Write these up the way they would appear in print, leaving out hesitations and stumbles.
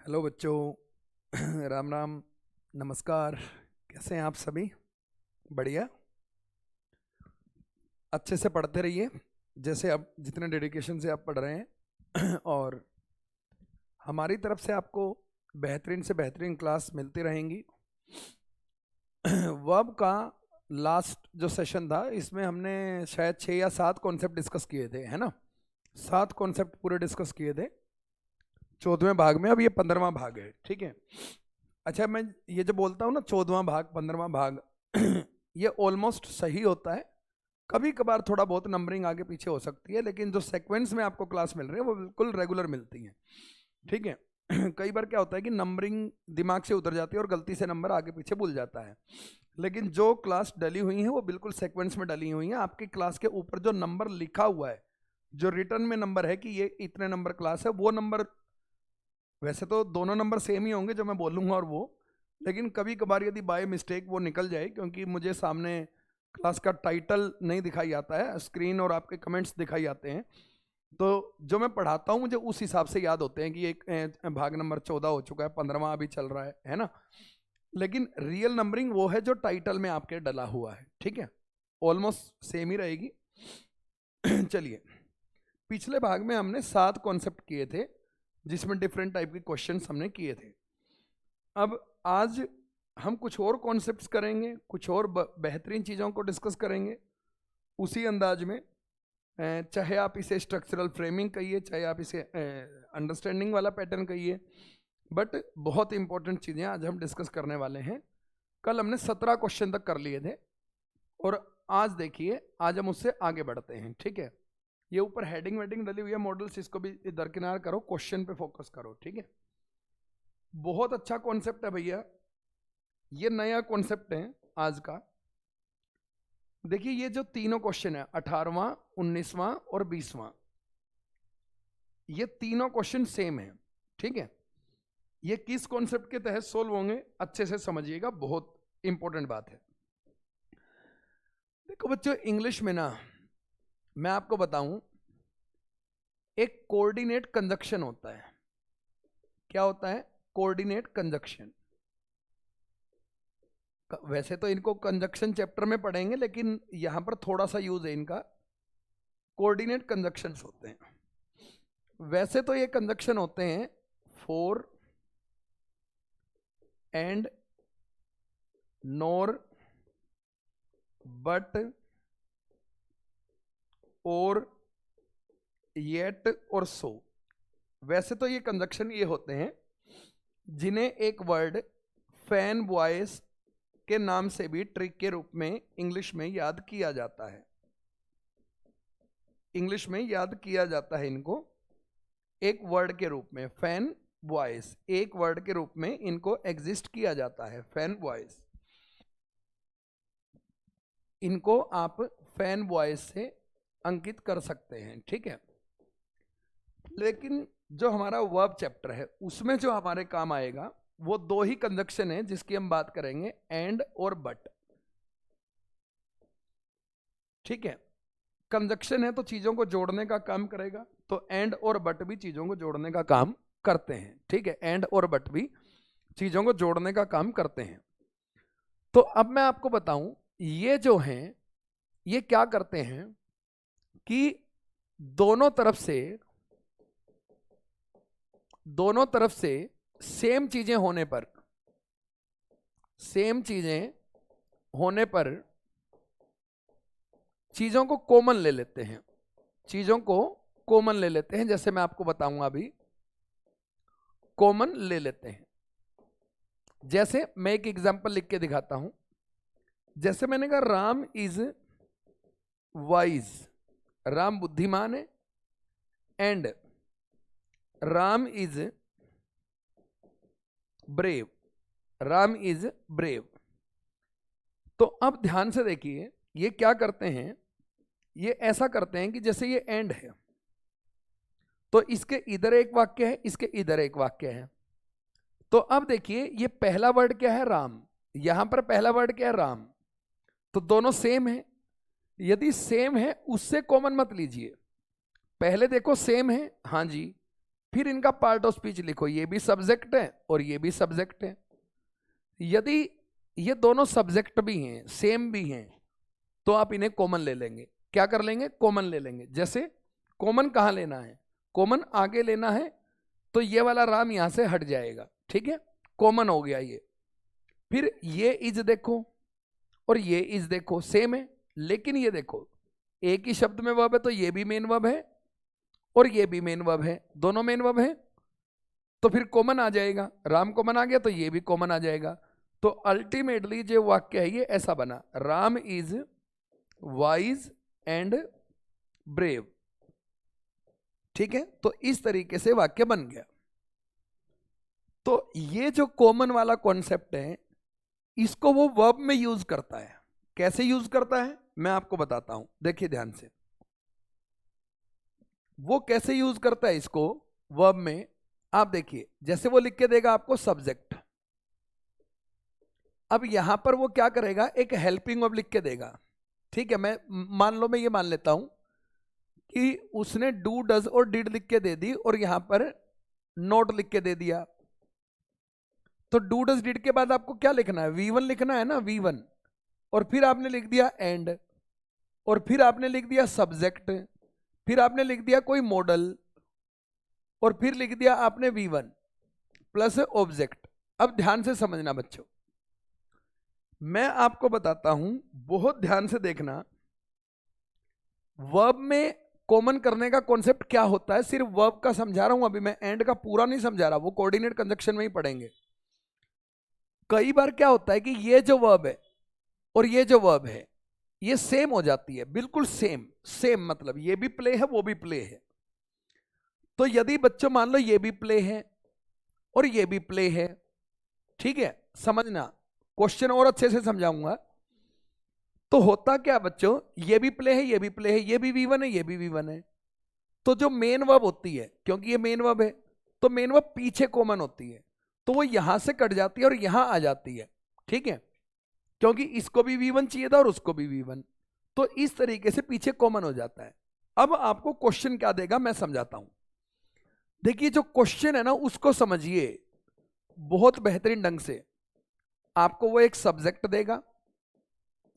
Hello बच्चों, राम राम, नमस्कार। कैसे हैं आप सभी? बढ़िया। अच्छे से पढ़ते रहिए, जैसे अब जितने डेडिकेशन से आप पढ़ रहे हैं और हमारी तरफ से आपको बेहतरीन से बेहतरीन क्लास मिलती रहेंगी। वर्ब का लास्ट जो सेशन था, इसमें हमने शायद 6 या 7 कॉन्सेप्ट डिस्कस किए थे, है ना? 7 कॉन्सेप्ट पूरे डिस्कस किए थे 14वें भाग में। अब ये 15वां भाग है, ठीक है? अच्छा, मैं ये जो बोलता हूँ ना 14वां भाग 15वां भाग ये ऑलमोस्ट सही होता है। कभी कभार थोड़ा बहुत नंबरिंग आगे पीछे हो सकती है, लेकिन जो सीक्वेंस में आपको क्लास मिल रही है वो बिल्कुल रेगुलर मिलती है, ठीक है? कई बार क्या होता है कि नंबरिंग दिमाग से उतर जाती है और गलती से नंबर आगे पीछे भूल जाता है, लेकिन जो क्लास डली हुई है वो बिल्कुल सीक्वेंस में डली हुई है। आपकी क्लास के ऊपर जो नंबर लिखा हुआ है, जो रिटर्न में नंबर है कि ये इतने नंबर क्लास है, वो नंबर, वैसे तो दोनों नंबर सेम ही होंगे जो मैं बोलूँगा और वो, लेकिन कभी कभार यदि बाय मिस्टेक वो निकल जाए, क्योंकि मुझे सामने क्लास का टाइटल नहीं दिखाई आता है, स्क्रीन और आपके कमेंट्स दिखाई आते हैं, तो जो मैं पढ़ाता हूँ मुझे उस हिसाब से याद होते हैं कि एक भाग नंबर 14 हो चुका है, 15वां अभी चल रहा है ना? लेकिन रियल नंबरिंग वो है जो टाइटल में आपके डला हुआ है, ठीक है? ऑलमोस्ट सेम ही रहेगी। चलिए, पिछले भाग में हमने 7 कॉन्सेप्ट किए थे, जिसमें डिफरेंट टाइप के क्वेश्चंस हमने किए थे। अब आज हम कुछ और कॉन्सेप्ट्स करेंगे, कुछ और बेहतरीन चीज़ों को डिस्कस करेंगे उसी अंदाज में। चाहे आप इसे स्ट्रक्चरल फ्रेमिंग कहिए, चाहे आप इसे अंडरस्टैंडिंग वाला पैटर्न कहिए, बट बहुत इंपॉर्टेंट चीज़ें आज हम डिस्कस करने वाले हैं। कल हमने 17 क्वेश्चन तक कर लिए थे और आज देखिए, आज हम उससे आगे बढ़ते हैं, ठीक है? ये ऊपर हेडिंग वेडिंग डली हुई है मॉडल्स, इसको भी दरकिनार करो, क्वेश्चन पे फोकस करो, ठीक है? बहुत अच्छा कॉन्सेप्ट है भैया, ये नया कॉन्सेप्ट है आज का। देखिए, ये जो तीनों क्वेश्चन है 18वां, 19वां और 20वां, ये तीनों क्वेश्चन सेम है, ठीक है? ये किस कॉन्सेप्ट के तहत सोल्व होंगे अच्छे से समझिएगा, बहुत इंपॉर्टेंट बात है। देखो बच्चों, इंग्लिश में ना मैं आपको बताऊं, एक कोऑर्डिनेट कंजक्शन होता है। क्या होता है? Coordinate conjunction. वैसे तो इनको कंजक्शन चैप्टर में पढ़ेंगे, लेकिन यहां पर थोड़ा सा यूज है इनका। कोऑर्डिनेट कंजक्शंस होते हैं। वैसे तो ये कंजक्शन होते हैं फॉर एंड, नॉर, बट, और, येट और सो। वैसे तो ये कंजक्शन ये होते हैं जिन्हें एक वर्ड फैन वॉइस के नाम से भी ट्रिक के रूप में इंग्लिश में याद किया जाता है। इंग्लिश में याद किया जाता है इनको एक वर्ड के रूप में, फैन वॉइस, एक वर्ड के रूप में इनको एग्जिस्ट किया जाता है, फैन वॉइस। इनको आप फैन वॉइस से अंकित कर सकते हैं, ठीक है? लेकिन जो हमारा वर्ब चैप्टर है उसमें जो हमारे काम आएगा वो दो ही कंजक्शन है जिसकी हम बात करेंगे, एंड और बट, ठीक है? कंजक्शन है तो चीजों को जोड़ने का काम करेगा, तो एंड और बट भी चीजों को जोड़ने का काम करते हैं, ठीक है? एंड और बट भी चीजों को जोड़ने का काम करते हैं। तो अब मैं आपको बताऊं, ये जो हैं ये क्या करते हैं कि दोनों तरफ से सेम चीजें होने पर चीजों को कॉमन ले लेते हैं, चीजों को कॉमन ले लेते हैं। जैसे मैं आपको बताऊंगा, अभी कॉमन ले लेते हैं। जैसे मैं एक एग्जांपल लिख के दिखाता हूं। जैसे मैंने कहा राम इज वाइज, राम बुद्धिमान है, and Ram is brave, Ram is brave. तो अब ध्यान से देखिए, ये क्या करते हैं, ये ऐसा करते हैं कि जैसे ये एंड है तो इसके इधर एक वाक्य है, इसके इधर एक वाक्य है। तो अब देखिए, ये पहला वर्ड क्या है? राम। यहां पर पहला वर्ड क्या है? राम। तो दोनों सेम है। यदि सेम है उससे कॉमन मत लीजिए, पहले देखो सेम है, हाँ जी, फिर इनका पार्ट ऑफ स्पीच लिखो, ये भी सब्जेक्ट है और ये भी सब्जेक्ट है। यदि ये दोनों सब्जेक्ट भी हैं, सेम भी हैं, तो आप इन्हें कॉमन ले लेंगे। क्या कर लेंगे? कॉमन ले लेंगे। जैसे कॉमन कहाँ लेना है? कॉमन आगे लेना है, तो ये वाला राम यहां से हट जाएगा, ठीक है, कॉमन हो गया ये। फिर ये इज देखो और ये इज देखो, सेम है, लेकिन ये देखो एक ही शब्द में वर्ब है, तो ये भी मेन वर्ब है और ये भी मेन वर्ब है, दोनों मेन वर्ब है, तो फिर कॉमन आ जाएगा। राम कॉमन आ गया तो ये भी कॉमन आ जाएगा। तो अल्टीमेटली जो वाक्य है ये ऐसा बना, Ram is wise and brave, ठीक है। तो इस तरीके से वाक्य बन गया। तो ये जो कॉमन वाला कॉन्सेप्ट है, इसको वो वर्ब में यूज करता है। कैसे यूज करता है मैं आपको बताता हूं, देखिए ध्यान से। वो कैसे यूज करता है इसको वर्ब में, आप देखिए। जैसे वो लिख के देगा आपको सब्जेक्ट, अब यहां पर वो क्या करेगा, एक हेल्पिंग वर्ब लिख के देगा, ठीक है। मैं मान लो, मैं ये मान लेता हूं कि उसने डू डज और डिड लिख के दे दी और यहां पर नोट लिख के दे दिया। तो डू डज डिड के बाद आपको क्या लिखना है? V1 लिखना है ना, V1। और फिर आपने लिख दिया एंड, और फिर आपने लिख दिया सब्जेक्ट, फिर आपने लिख दिया कोई मॉडल, और फिर लिख दिया आपने V1 प्लस ऑब्जेक्ट। अब ध्यान से समझना बच्चों, मैं आपको बताता हूं, बहुत ध्यान से देखना। वर्ब में कॉमन करने का कॉन्सेप्ट क्या होता है, सिर्फ वर्ब का समझा रहा हूं अभी मैं, एंड का पूरा नहीं समझा रहा, वो कोऑर्डिनेट कंजक्शन में ही पढ़ेंगे। कई बार क्या होता है कि ये जो वर्ब है और ये जो वर्ब है ये सेम हो जाती है, बिल्कुल सेम। सेम मतलब ये भी प्ले है वो भी प्ले है। तो यदि बच्चों मान लो ये भी प्ले है और ये भी प्ले है, ठीक है, समझना, क्वेश्चन और अच्छे से समझाऊंगा। तो होता क्या बच्चों, ये भी प्ले है ये भी प्ले है, ये भी V1 है ये भी V1 है। तो जो मेन वर्ब होती है, क्योंकि ये मेन वर्ब है, तो मेन वर्ब पीछे कॉमन होती है, तो वो यहां से कट जाती है और यहां आ जाती है, ठीक है, क्योंकि इसको भी V1 चाहिए था और उसको भी V1। तो इस तरीके से पीछे कॉमन हो जाता है। अब आपको क्वेश्चन क्या देगा मैं समझाता हूं। देखिए जो क्वेश्चन है ना उसको समझिए बहुत बेहतरीन ढंग से। आपको वो एक सब्जेक्ट देगा,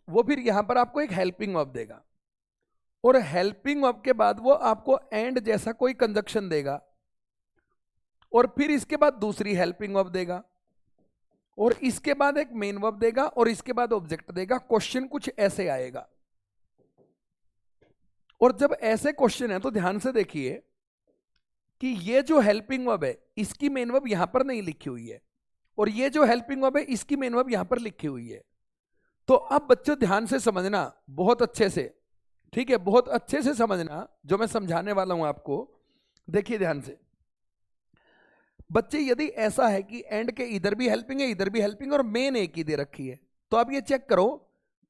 वो फिर यहां पर आपको एक हेल्पिंग वर्ब देगा, और हेल्पिंग वर्ब के बाद वो आपको एंड जैसा कोई कंजक्शन देगा, और फिर इसके बाद दूसरी हेल्पिंग वर्ब देगा, और इसके बाद एक मेन वर्ब देगा, और इसके बाद ऑब्जेक्ट देगा। क्वेश्चन कुछ ऐसे आएगा। और जब ऐसे क्वेश्चन है तो ध्यान से देखिए कि ये जो हेल्पिंग वर्ब है इसकी मेन वर्ब यहां पर नहीं लिखी हुई है, और ये जो हेल्पिंग वर्ब है इसकी मेन वर्ब यहां पर लिखी हुई है। तो अब बच्चों ध्यान से समझना बहुत अच्छे से, ठीक है, बहुत अच्छे से समझना जो मैं समझाने वाला हूं आपको। देखिए ध्यान से बच्चे, यदि ऐसा है कि एंड के इधर भी हेल्पिंग है इधर भी हेल्पिंग और मेन एक ही दे रखी है, तो आप ये चेक करो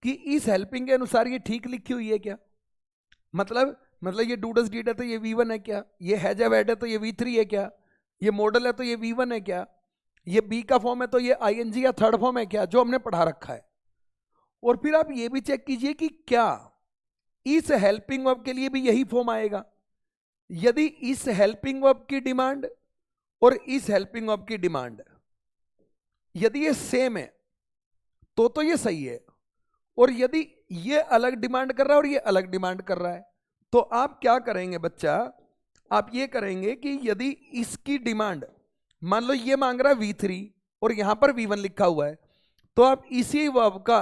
कि इस हेल्पिंग के अनुसार ये ठीक लिखी हुई है क्या। मतलब ये डू डज डीड है तो ये V1 है क्या, ये हैज हैव हैड है तो ये V3 है क्या, ये मॉडल है तो ये V1 है क्या, ये बी का फॉर्म है तो ये ING या थर्ड फॉर्म है क्या, जो हमने पढ़ा रखा है। और फिर आप ये भी चेक कीजिए कि क्या इस हेल्पिंग वर्ब के लिए भी यही फॉर्म आएगा। यदि इस हेल्पिंग वर्ब की डिमांड और इस हेल्पिंग वर्ब की डिमांड यदि ये सेम है तो ये सही है, और यदि ये अलग डिमांड कर रहा है और ये अलग डिमांड कर रहा है, तो आप क्या करेंगे बच्चा, आप ये करेंगे कि यदि इसकी डिमांड, मान लो ये मांग रहा है V3 और यहां पर V1 लिखा हुआ है, तो आप इसी वर्ब का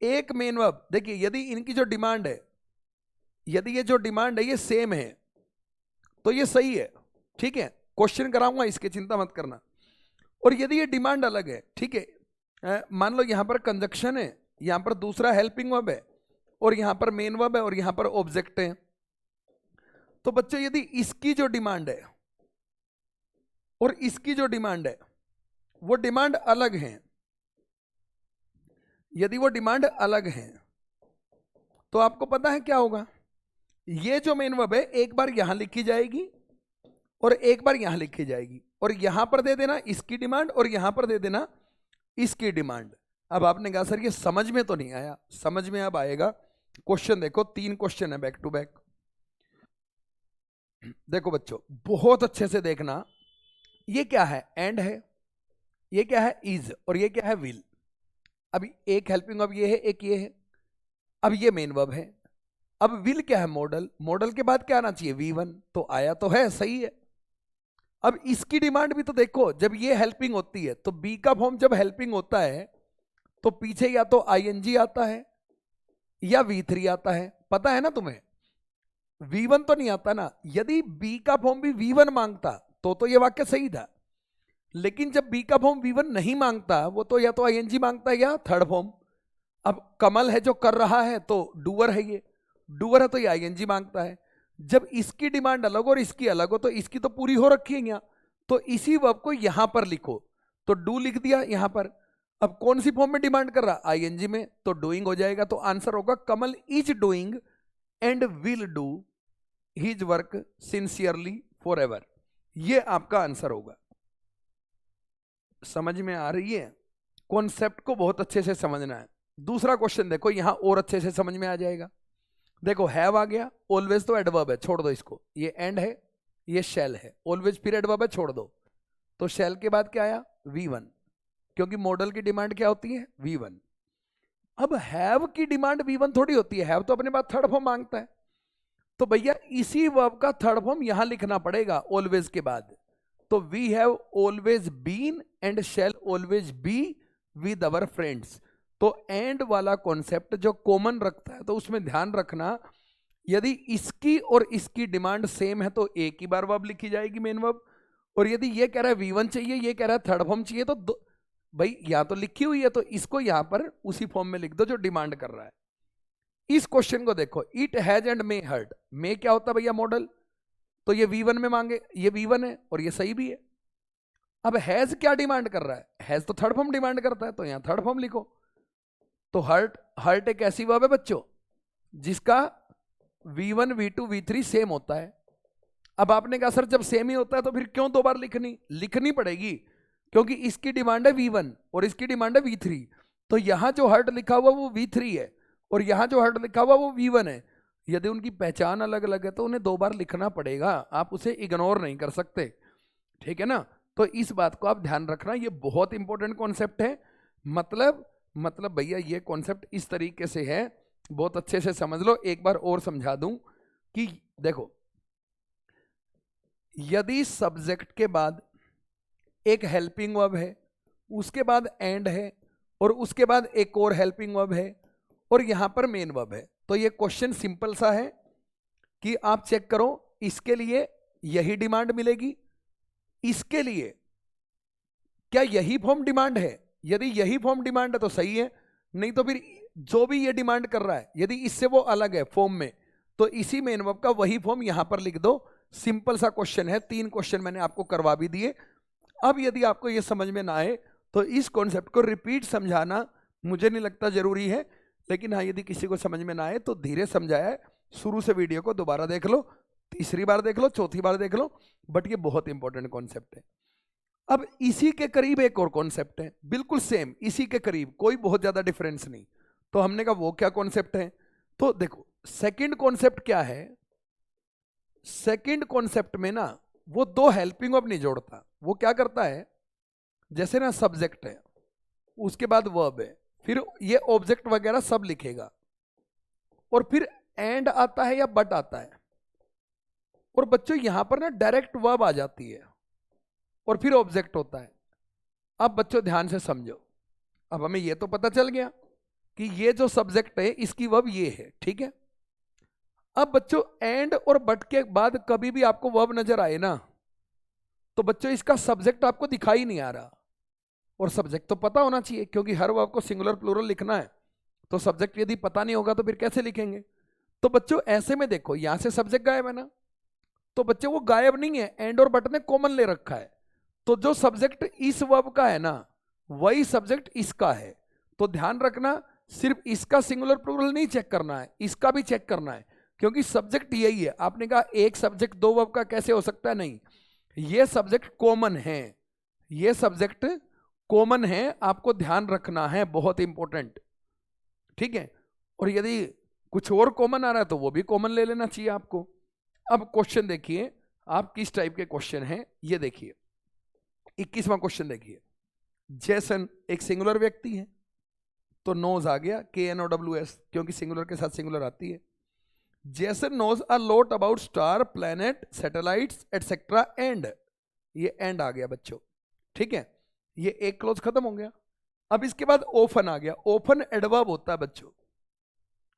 एक मेन वर्ब, देखिए यदि इनकी जो डिमांड है, यदि ये जो डिमांड है ये सेम है तो ये सही है, ठीक है, क्वेश्चन कराऊंगा इसके, चिंता मत करना। और यदि ये डिमांड अलग है, ठीक है, मान लो यहां पर कंजक्शन है, यहां पर दूसरा हेल्पिंग वर्ब है, और यहां पर मेन वर्ब है, और यहां पर ऑब्जेक्ट है, तो बच्चों यदि इसकी जो डिमांड है और इसकी जो डिमांड है वो डिमांड अलग है, यदि वो डिमांड अलग है, तो आपको पता है क्या होगा, ये जो मेन वर्ब है एक बार यहां लिखी जाएगी और एक बार यहां लिखी जाएगी, और यहां पर दे देना इसकी डिमांड और यहां पर दे देना इसकी डिमांड। अब आपने कहा सर ये समझ में तो नहीं आया, समझ में अब आएगा। क्वेश्चन देखो, 3 क्वेश्चन है बैक टू बैक। देखो बच्चों बहुत अच्छे से देखना, ये क्या है, एंड है, ये क्या है, इज, और ये क्या है, विल। अभी एक हेल्पिंग वर्ब ये है, एक ये है, अब ये मेन वर्ब है। अब विल क्या है, मॉडल, मॉडल के बाद क्या आना चाहिए, V1, तो आया तो है, सही है। अब इसकी डिमांड भी तो देखो, जब ये हेल्पिंग होती है तो बी का फॉर्म जब हेल्पिंग होता है तो पीछे या तो ING आता है या V3 आता है, पता है ना तुम्हें। V1 तो नहीं आता ना। यदि बी का फॉर्म भी V1 मांगता तो ये वाक्य सही था, लेकिन जब बी का फॉर्म V1 नहीं मांगता, वो तो या तो ING मांगता है या थर्ड फॉर्म। अब कमल है जो कर रहा है तो डूअर है, ये डूअर है तो ये ING मांगता है। जब इसकी डिमांड अलग और इसकी अलग हो तो इसकी तो पूरी हो रखी है यहाँ, तो इसी वर्ब को यहां पर लिखो, तो डू लिख दिया यहां पर। अब कौन सी फॉर्म में डिमांड कर रहा, ING में, तो डूइंग हो जाएगा। तो आंसर होगा Kamal is doing and will do his work sincerely forever. ये आपका आंसर होगा। समझ में आ रही है, कॉन्सेप्ट को बहुत अच्छे से समझना है। दूसरा क्वेश्चन देखो, यहां और अच्छे से समझ में आ जाएगा। देखो हैव आ गया, ऑलवेज तो एडवर्ब है, छोड़ दो इसको, ये एंड है, ये शैल है, ऑलवेज फिर एडवर्ब है, छोड़ दो। तो शैल के बाद क्या आया, V1, क्योंकि मॉडल की डिमांड क्या होती है, V1। अब हैव की डिमांड V1 थोड़ी होती है, हैव तो अपने पास थर्ड फॉर्म मांगता है, तो भैया इसी वर्ब का थर्ड फॉर्म यहां लिखना पड़ेगा ऑलवेज के बाद। तो we have always been and shall always be with our friends. तो एंड वाला कॉन्सेप्ट जो कॉमन रखता है, तो उसमें ध्यान रखना, यदि इसकी और इसकी डिमांड सेम है तो एक ही बार वर्ब लिखी जाएगी, मेन वर्ब। और यदि ये कह रहा है V1 चाहिए, ये कह रहा है थर्ड फॉर्म चाहिए, तो भाई यहां तो लिखी हुई है, तो इसको यहां पर उसी फॉर्म में लिख दो जो डिमांड कर रहा है। इस क्वेश्चन को देखो, it has and may hurt, may क्या होता है भैया, मॉडल, तो ये V1 में मांगे, ये V1 है और ये सही भी है। अब हैज क्या डिमांड कर रहा है, हैज तो थर्ड फॉर्म डिमांड करता है, तो यहां थर्ड फॉर्म लिखो। तो हर्ट, हर्ट एक ऐसी वर्ब है बच्चों जिसका V1 V2 V3 सेम होता है। अब आपने कहा सर जब सेम ही होता है तो फिर क्यों दो बार लिखनी पड़ेगी, क्योंकि इसकी डिमांड है V1 और इसकी डिमांड है V3। तो यहां जो हर्ट लिखा हुआ वो V3 है और यहां जो हर्ट लिखा हुआ वो V1 है। यदि उनकी पहचान अलग अलग है तो उन्हें दो बार लिखना पड़ेगा, आप उसे इग्नोर नहीं कर सकते, ठीक है ना। तो इस बात को आप ध्यान रखना, ये बहुत इंपॉर्टेंट कॉन्सेप्ट है। मतलब भैया ये कॉन्सेप्ट इस तरीके से है, बहुत अच्छे से समझ लो। एक बार और समझा दूं कि देखो, यदि सब्जेक्ट के बाद एक हेल्पिंग वर्ब है, उसके बाद एंड है और उसके बाद एक और हेल्पिंग वर्ब है और यहां पर मेन वर्ब है, तो ये क्वेश्चन सिंपल सा है कि आप चेक करो इसके लिए यही डिमांड मिलेगी, इसके लिए क्या यही फॉर्म डिमांड है। यदि यही फॉर्म डिमांड है तो सही है, नहीं तो फिर जो भी ये डिमांड कर रहा है यदि इससे वो अलग है फॉर्म में, तो इसी मेन वर्ब का वही फॉर्म यहां पर लिख दो। सिंपल सा क्वेश्चन है, 3 क्वेश्चन मैंने आपको करवा भी दिए। अब यदि आपको ये समझ में ना आए तो इस कॉन्सेप्ट को रिपीट समझाना मुझे नहीं लगता जरूरी है, लेकिन हाँ यदि किसी को समझ में ना आए तो धीरे समझाया है, शुरू से वीडियो को दोबारा देख लो, तीसरी बार देख लो, चौथी बार देख लो, बट ये बहुत इंपॉर्टेंट कॉन्सेप्ट है। अब इसी के करीब एक और कॉन्सेप्ट है, बिल्कुल सेम इसी के करीब, कोई बहुत ज्यादा डिफरेंस नहीं। तो हमने कहा वो क्या कॉन्सेप्ट है, तो देखो सेकंड कॉन्सेप्ट क्या है। सेकंड कॉन्सेप्ट में ना वो दो हेल्पिंग वर्ब नहीं जोड़ता, वो क्या करता है, जैसे ना सब्जेक्ट है, उसके बाद वर्ब है, फिर ये ऑब्जेक्ट वगैरह सब लिखेगा और फिर एंड आता है या बट आता है, और बच्चों यहां पर ना डायरेक्ट वर्ब आ जाती है और फिर ऑब्जेक्ट होता है। अब बच्चों ध्यान से समझो, अब हमें ये तो पता चल गया कि ये जो सब्जेक्ट है इसकी वर्ब ये है, ठीक है। अब बच्चों एंड और बट के बाद कभी भी आपको वर्ब नजर आए ना, तो बच्चों इसका सब्जेक्ट आपको दिखाई नहीं आ रहा, और सब्जेक्ट तो पता होना चाहिए क्योंकि हर वर्ब को सिंगुलर प्लूरल लिखना है, तो सब्जेक्ट यदि पता नहीं होगा तो फिर कैसे लिखेंगे। तो बच्चों ऐसे में देखो यहां से सब्जेक्ट गायब है ना, तो बच्चों वो गायब नहीं है, एंड और बट ने कॉमन ले रखा है, तो जो सब्जेक्ट इस वर्ब का है ना वही सब्जेक्ट इसका है। तो ध्यान रखना, सिर्फ इसका सिंगुलर प्लूरल नहीं चेक करना है, इसका भी चेक करना है, क्योंकि सब्जेक्ट यही है। आपने कहा एक सब्जेक्ट दो वर्ब का कैसे हो सकता है, नहीं, ये सब्जेक्ट कॉमन है, ये सब्जेक्ट कॉमन है, आपको ध्यान रखना है, बहुत इंपॉर्टेंट, ठीक है। और यदि कुछ और कॉमन आ रहा है तो वो भी कॉमन ले लेना चाहिए आपको। अब क्वेश्चन देखिए आप किस टाइप के क्वेश्चन हैं, ये देखिए 21वां क्वेश्चन देखिए। जैसन एक सिंगुलर व्यक्ति है तो नोज आ गया KNOWS, क्योंकि सिंगुलर के साथ सिंगुलर आती है। Jason knows a lot about star, planet, satellites etcetera and, ये एंड आ गया बच्चों, ठीक है, ये एक क्लोज खत्म हो गया। अब इसके बाद ओफन आ गया। ओफन एडवर्ब होता है बच्चों,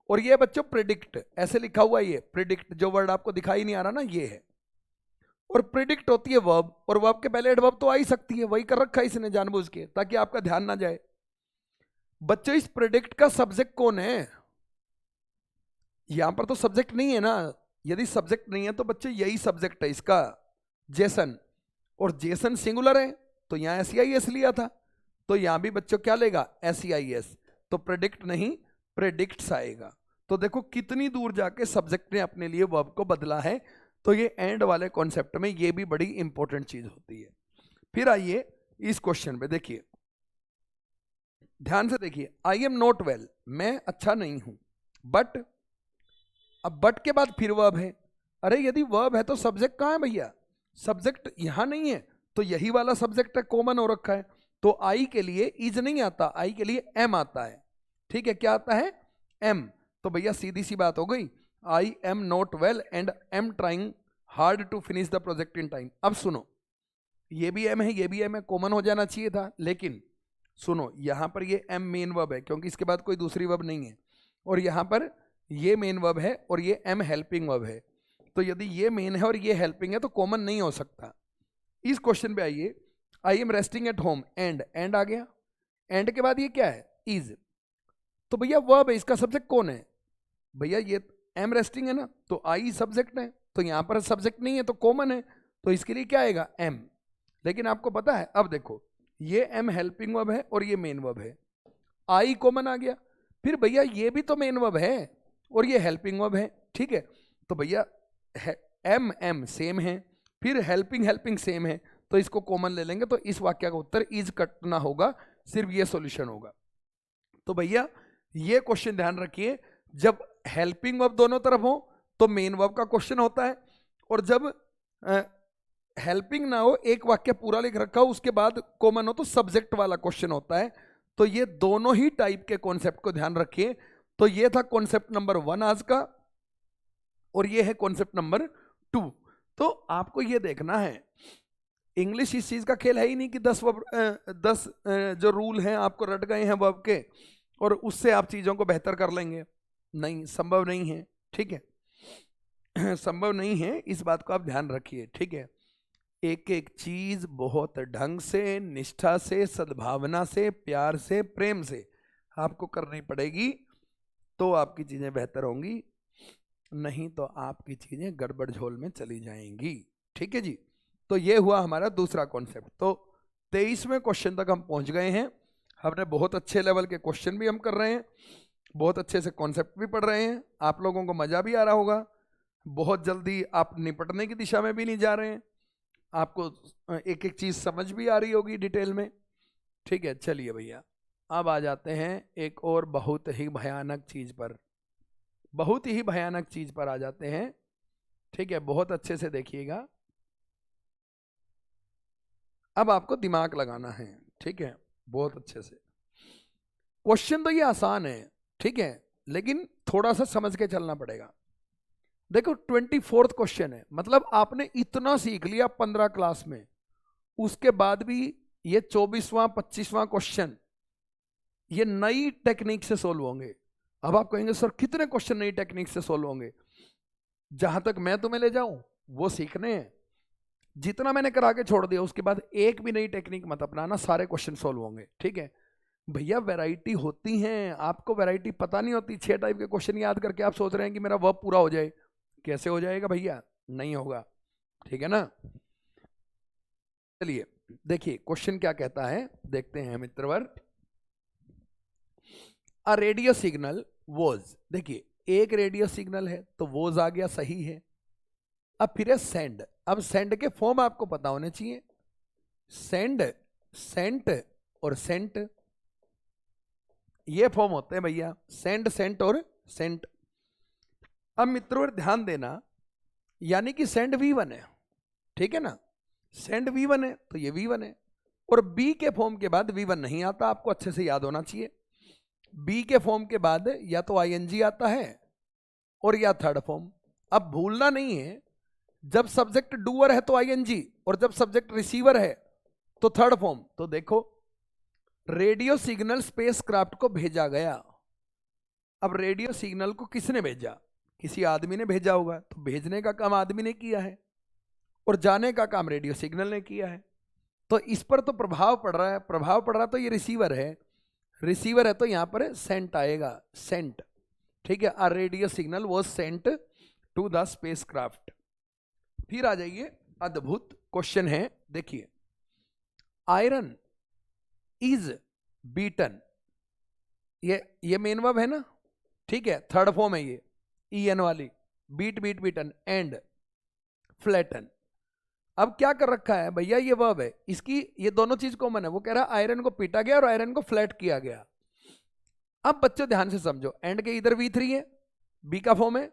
और ये बच्चों प्रिडिक्ट, ऐसे लिखा हुआ ये प्रिडिक्ट, जो वर्ड आपको दिखाई नहीं आ रहा ना ये है, और प्रिडिक्ट होती है वर्ब, और वर्ब के पहले एडवर्ब तो आ ही सकती है, वही कर रखा है इसने जानबूझ के ताकि आपका ध्यान ना जाए। बच्चों इस प्रिडिक्ट का सब्जेक्ट कौन है? यहां पर तो सब्जेक्ट नहीं है ना, यदि सब्जेक्ट नहीं है तो बच्चे यही सब्जेक्ट है इसका, जेसन, और जेसन सिंगुलर है तो यहां SEIS लिया था, तो यहां भी बच्चों क्या लेगा SEIS, तो प्रेडिक्ट नहीं प्रेडिक्ट्स आएगा। तो देखो कितनी दूर जाके सब्जेक्ट ने अपने लिए वर्ब को बदला है। तो ये एंड वाले कॉन्सेप्ट में ये भी बड़ी इंपॉर्टेंट चीज होती है। फिर आइए इस क्वेश्चन पे देखिए, ध्यान से देखिए, आई एम नॉट वेल, मैं अच्छा नहीं हूं, बट, अब बट के बाद फिर वर्ब है। अरे यदि वर्ब है तो सब्जेक्ट कहां है भैया? सब्जेक्ट यहां नहीं है, तो यही वाला सब्जेक्ट है, कॉमन हो रखा है। तो आई के लिए इज नहीं आता, आई के लिए एम आता है, ठीक है, क्या आता है? एम। तो भैया सीधी सी बात हो गई, I am not well and am trying hard to finish the project in time. अब सुनो, ये भी एम है, ये भी एम है, कॉमन हो जाना चाहिए था, लेकिन सुनो यहां पर ये एम मेन वर्ब है क्योंकि इसके बाद कोई दूसरी वर्ब नहीं है, और यहां पर ये मेन वर्ब है और ये एम हेल्पिंग वर्ब है। तो यदि ये मेन है और ये हेल्पिंग है तो कॉमन नहीं हो सकता। इस क्वेश्चन पे आइए, I am resting at home, and आ गया, एंड के बाद ये क्या है? इज। तो भैया वर्ब है, इसका सब्जेक्ट कौन है? भैया ये एम रेस्टिंग है ना, तो आई सब्जेक्ट है, तो यहां पर सब्जेक्ट नहीं है तो कॉमन है, तो इसके लिए क्या आएगा? एम। लेकिन आपको पता है, अब देखो ये एम हेल्पिंग वर्ब है और ये मेन वर्ब है, आई कॉमन आ गया, फिर भैया ये भी तो मेन वर्ब है और ये हेल्पिंग वर्ब है, ठीक है, तो भैया एम एम सेम है, फिर हेल्पिंग हेल्पिंग सेम है, तो इसको कॉमन ले लेंगे, तो इस वाक्य का उत्तर इज कटना होगा, सिर्फ ये सॉल्यूशन होगा। तो भैया ये क्वेश्चन ध्यान रखिए, जब हेल्पिंग वर्ब दोनों तरफ हो तो मेन वर्ब का क्वेश्चन होता है, और जब हेल्पिंग ना हो, एक वाक्य पूरा लिख रखा हो उसके बाद कॉमन हो, तो सब्जेक्ट वाला क्वेश्चन होता है। तो ये दोनों ही टाइप के कॉन्सेप्ट को ध्यान रखिए। तो ये था कॉन्सेप्ट नंबर 1 आज का, और ये है कॉन्सेप्ट नंबर 2। तो आपको ये देखना है, इंग्लिश इस चीज का खेल है ही नहीं कि 10 जो रूल हैं आपको रट गए हैं वर्ब के और उससे आप चीजों को बेहतर कर लेंगे, नहीं, संभव नहीं है, ठीक है संभव नहीं है, इस बात को आप ध्यान रखिए, ठीक है। एक एक चीज बहुत ढंग से, निष्ठा से, सद्भावना से, प्यार से, प्रेम से आपको करनी पड़ेगी, तो आपकी चीजें बेहतर होंगी, नहीं तो आपकी चीजें गड़बड़ झोल में चली जाएंगी, ठीक है जी। तो ये हुआ हमारा दूसरा कॉन्सेप्ट। तो 23वें क्वेश्चन तक हम पहुंच गए हैं, हमने बहुत अच्छे लेवल के क्वेश्चन भी हम कर रहे हैं, बहुत अच्छे से कॉन्सेप्ट भी पढ़ रहे हैं, आप लोगों को मजा भी आ रहा होगा, बहुत जल्दी आप निपटने की दिशा में भी नहीं जा रहे हैं, आपको एक एक चीज समझ भी आ रही होगी डिटेल में, ठीक है। चलिए भैया अब आ जाते हैं एक और बहुत ही भयानक चीज पर, बहुत ही भयानक चीज पर आ जाते हैं, ठीक है, बहुत अच्छे से देखिएगा। अब आपको दिमाग लगाना है, ठीक है, बहुत अच्छे से। क्वेश्चन तो ये आसान है, ठीक है, लेकिन थोड़ा सा समझ के चलना पड़ेगा। देखो 24th क्वेश्चन है, मतलब आपने इतना सीख लिया 15 क्लास में, उसके बाद भी ये 24वां 25वां क्वेश्चन ये नई टेक्निक से सोल्व होंगे। अब आप कहेंगे सर कितने क्वेश्चन नई टेक्निक से सोल्व होंगे? जहां तक मैं तुम्हें ले जाऊं वो सीखने हैं, जितना मैंने करा के छोड़ दिया उसके बाद एक भी नई टेक्निक मत अपनाना, सारे क्वेश्चन सोल्व होंगे, ठीक है भैया। वैरायटी होती हैं, आपको वैरायटी पता नहीं होती। 6 टाइप के क्वेश्चन याद करके आप सोच रहे हैं कि मेरा वर्ब पूरा हो जाए, कैसे हो जाएगा भैया? नहीं होगा, ठीक है ना। चलिए देखिए क्वेश्चन क्या कहता है, देखते हैं मित्रवर। अ रेडियो सिग्नल वॉज, देखिए एक रेडियो सिग्नल है तो वॉज आ गया, सही है। अब फिर है सेंड, अब सेंड के फॉर्म आपको पता होने चाहिए, सेंड, सेंट और सेंट, ये फॉर्म होते हैं भैया, सेंड, सेंट और सेंट। अब मित्रों ध्यान देना, यानी कि सेंड V1 है, ठीक है ना, सेंड V1 है तो ये V1 है। और बी के फॉर्म के बाद V1 नहीं आता, आपको अच्छे से याद होना चाहिए। बी के फॉर्म के बाद या तो ING आता है और या थर्ड फॉर्म। अब भूलना नहीं है, जब सब्जेक्ट डूअर है तो ING और जब सब्जेक्ट रिसीवर है तो थर्ड फॉर्म। तो देखो, रेडियो सिग्नल स्पेसक्राफ्ट को भेजा गया। अब रेडियो सिग्नल को किसने भेजा? किसी आदमी ने भेजा होगा, तो भेजने का काम आदमी ने किया है और जाने का काम रेडियो सिग्नल ने किया है। तो इस पर तो प्रभाव पड़ रहा है, प्रभाव पड़ रहा तो ये रिसीवर है, रिसीवर है तो यहां पर सेंट आएगा, सेंट, ठीक है। A radio signal was sent to the spacecraft. फिर आ जाइए, अद्भुत क्वेश्चन है, देखिए, आयरन इज बीटन, ये मेन वर्ब है ना, ठीक है, थर्ड फॉर्म है ये, EN वाली, beat beat beaten and flatten. अब क्या कर रखा है भैया, ये वर्ब है, इसकी ये दोनों चीज कॉमन है। वो कह रहा है आयरन को पीटा गया और आयरन को फ्लैट किया गया। अब बच्चों ध्यान से समझो, एंड के इधर V3 है, बी का फॉर्म है,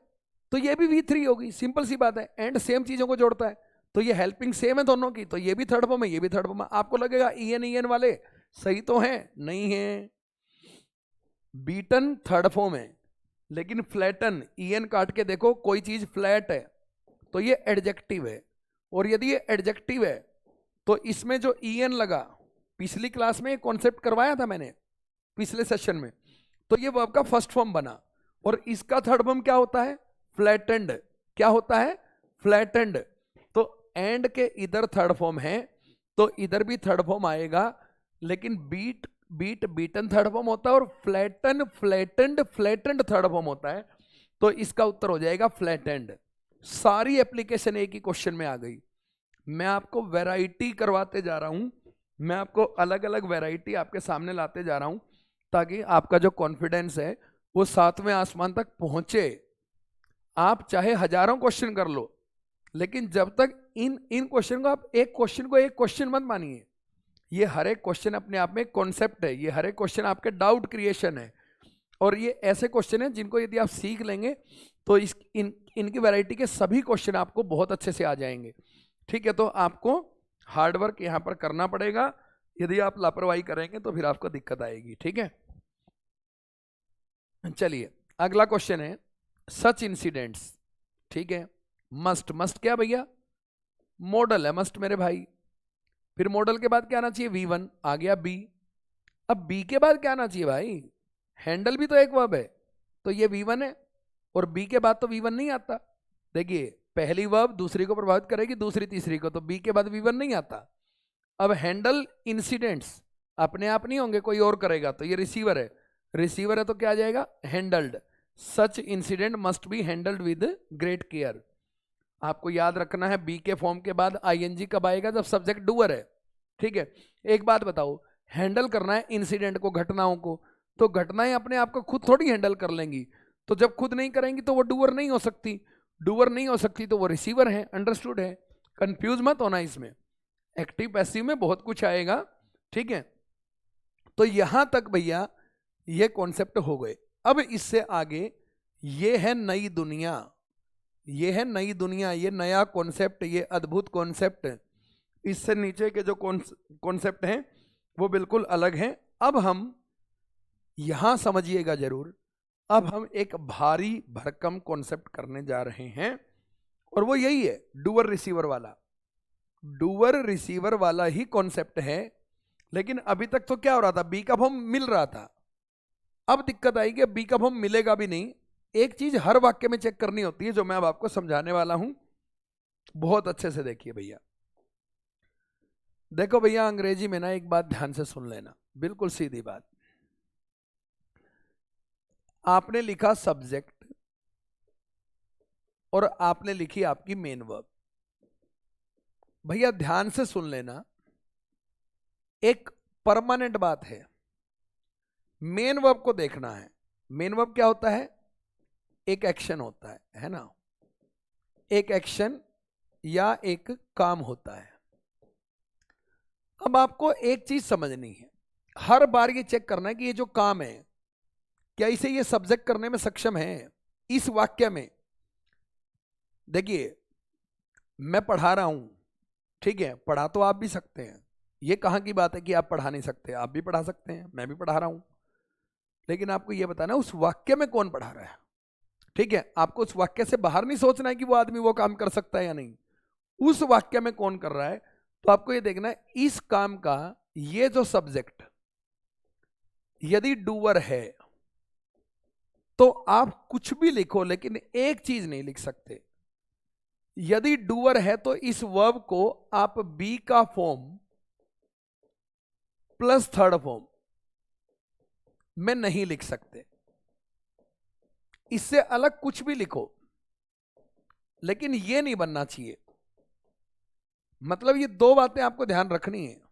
तो ये भी V3 होगी, सिंपल सी बात है। एंड सेम चीजों को जोड़ता है, तो ये हेल्पिंग सेम है दोनों की, तो ये भी थर्ड फॉर्म है, ये भी थर्ड फॉर्म है। आपको लगेगा EN वाले सही तो है, नहीं है। बीटन थर्ड फॉर्म है, लेकिन फ्लैटन, EN काट के देखो, कोई चीज फ्लैट है तो ये एडजेक्टिव है, और यदि ये एडजेक्टिव है तो इसमें जो EN लगा, पिछली क्लास में कॉन्सेप्ट करवाया था मैंने पिछले सेशन में, तो ये वर्ब का फर्स्ट फॉर्म बना। और इसका थर्ड फॉर्म क्या होता है? फ्लैटेंड। क्या होता है? फ्लैटेंड। तो एंड के इधर थर्ड फॉर्म है तो इधर भी थर्ड फॉर्म आएगा, लेकिन beat beat beaten third form होता है और flatten flattened flattened third form होता है। तो इसका उत्तर हो जाएगा फ्लैटेंड। सारी एप्लीकेशन एक ही क्वेश्चन में आ गई। मैं आपको वैरायटी करवाते जा रहा हूं, मैं आपको अलग अलग वैरायटी आपके सामने लाते जा रहा हूं, ताकि आपका जो कॉन्फिडेंस है वो सातवें आसमान तक पहुंचे। आप चाहे हजारों क्वेश्चन कर लो, लेकिन जब तक इन क्वेश्चन को, आप एक क्वेश्चन मत मानिए, ये हर एक क्वेश्चन अपने आप में एक कॉन्सेप्ट है, ये हर एक क्वेश्चन आपके डाउट क्रिएशन है, और ये ऐसे क्वेश्चन है जिनको यदि आप सीख लेंगे तो इनकी वैरायटी के सभी क्वेश्चन आपको बहुत अच्छे से आ जाएंगे, ठीक है। तो आपको हार्डवर्क यहाँ पर करना पड़ेगा, यदि आप लापरवाही करेंगे तो फिर आपको दिक्कत आएगी, ठीक है। चलिए, अगला क्वेश्चन है सच इंसिडेंट्स, ठीक है। मस्ट, मस्ट क्या भैया? मॉडल है मस्ट मेरे भाई। फिर मॉडल के बाद क्या आना चाहिए? V1 आ गया, B। अब B के बाद क्या आना चाहिए भाई? हैंडल भी तो एक वर्ब है, तो ये V1 है, और B के बाद तो V1 नहीं आता। देखिए, पहली वर्ब दूसरी को प्रभावित करेगी, दूसरी तीसरी को, तो B के बाद V1 नहीं आता। अब हैंडल इंसिडेंट्स अपने आप नहीं होंगे, कोई और करेगा, तो ये रिसीवर है, रिसीवर है तो क्या आ जाएगा? Handled. Such incident must be handled with great care. आपको याद रखना है, बी के फॉर्म के बाद ING कब आएगा? जब सब्जेक्ट डूअर है, ठीक है। एक बात बताओ, हैंडल करना है इंसिडेंट को, घटनाओं को, तो घटनाएं अपने आप को खुद थोड़ी हैंडल कर लेंगी, तो जब खुद नहीं करेंगी तो वो डूअर नहीं हो सकती, डूअर नहीं हो सकती तो वो रिसीवर है। अंडरस्टूड है? कंफ्यूज मत होना इसमें, एक्टिव पैसिव में बहुत कुछ आएगा, ठीक है। तो यहां तक भैया ये कॉन्सेप्ट हो गए। अब इससे आगे ये है नई दुनिया, ये है नई दुनिया, ये नया कॉन्सेप्ट, ये अद्भुत कॉन्सेप्ट। इससे नीचे के जो कॉन्सेप्ट हैं वो बिल्कुल अलग हैं। अब हम यहां समझिएगा जरूर, अब हम एक भारी भरकम कॉन्सेप्ट करने जा रहे हैं, और वो यही है, डूअर रिसीवर वाला। डूअर रिसीवर वाला ही कॉन्सेप्ट है, लेकिन अभी तक तो क्या हो रहा था? बी का फॉर्म मिल रहा था। अब दिक्कत आएगी, अब बी का फॉर्म मिलेगा भी नहीं। एक चीज हर वाक्य में चेक करनी होती है, जो मैं अब आपको समझाने वाला हूं, बहुत अच्छे से देखिए भैया। देखो भैया, अंग्रेजी में ना एक बात ध्यान से सुन लेना, बिल्कुल सीधी बात। आपने लिखा सब्जेक्ट और आपने लिखी आपकी मेन वर्ब। भैया ध्यान से सुन लेना, एक परमानेंट बात है, मेन वर्ब को देखना है। मेन वर्ब क्या होता है? एक एक्शन होता है ना, एक एक्शन या एक काम होता है। अब आपको एक चीज समझनी है, हर बार ये चेक करना है कि ये जो काम है, क्या इसे ये सब्जेक्ट करने में सक्षम है? इस वाक्य में देखिए, मैं पढ़ा रहा हूं, ठीक है, पढ़ा तो आप भी सकते हैं, ये कहाँ की बात है कि आप पढ़ा नहीं सकते, आप भी पढ़ा सकते हैं, मैं भी पढ़ा रहा हूं, लेकिन आपको ये बताना है उस वाक्य में कौन पढ़ा रहा है, ठीक है। आपको उस वाक्य से बाहर नहीं सोचना है कि वो आदमी वो काम कर सकता है या नहीं, उस वाक्य में कौन कर रहा है। तो आपको ये देखना है इस काम का ये जो सब्जेक्ट यदि डूअर है तो आप कुछ भी लिखो, लेकिन एक चीज नहीं लिख सकते, यदि डूअर है तो इस वर्ब को आप बी का फॉर्म प्लस थर्ड फॉर्म में नहीं लिख सकते, इससे अलग कुछ भी लिखो, लेकिन ये नहीं बनना चाहिए। मतलब ये दो बातें आपको ध्यान रखनी है।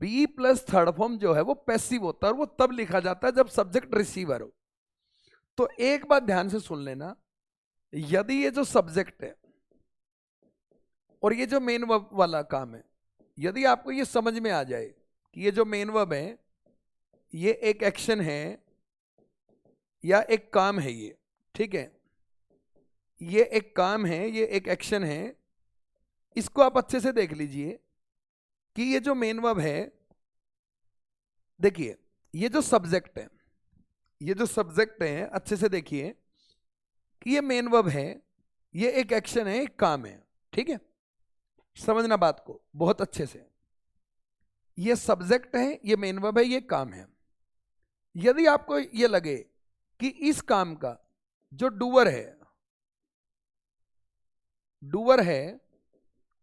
बी प्लस थर्ड फॉर्म जो है वो पैसिव होता है और वो तब लिखा जाता है जब सब्जेक्ट रिसीवर हो। तो एक बात ध्यान से सुन लेना, यदि ये जो सब्जेक्ट है और ये जो मेन वर्ब वाला काम है, यदि आपको ये समझ में आ जाए कि ये जो मेन वर्ब है ये एक एक्शन है या एक काम है, ये ठीक है, ये एक काम है, ये एक एक्शन है, इसको आप अच्छे से देख लीजिए कि ये जो मेन वर्ब है, देखिए ये जो सब्जेक्ट है, ये जो सब्जेक्ट है अच्छे से देखिए कि ये मेन वर्ब है, ये एक एक्शन है, एक काम है, ठीक है, समझना बात को बहुत अच्छे से। ये सब्जेक्ट है, ये मेन वर्ब है, ये काम है। यदि आपको ये लगे कि इस काम का जो डूअर है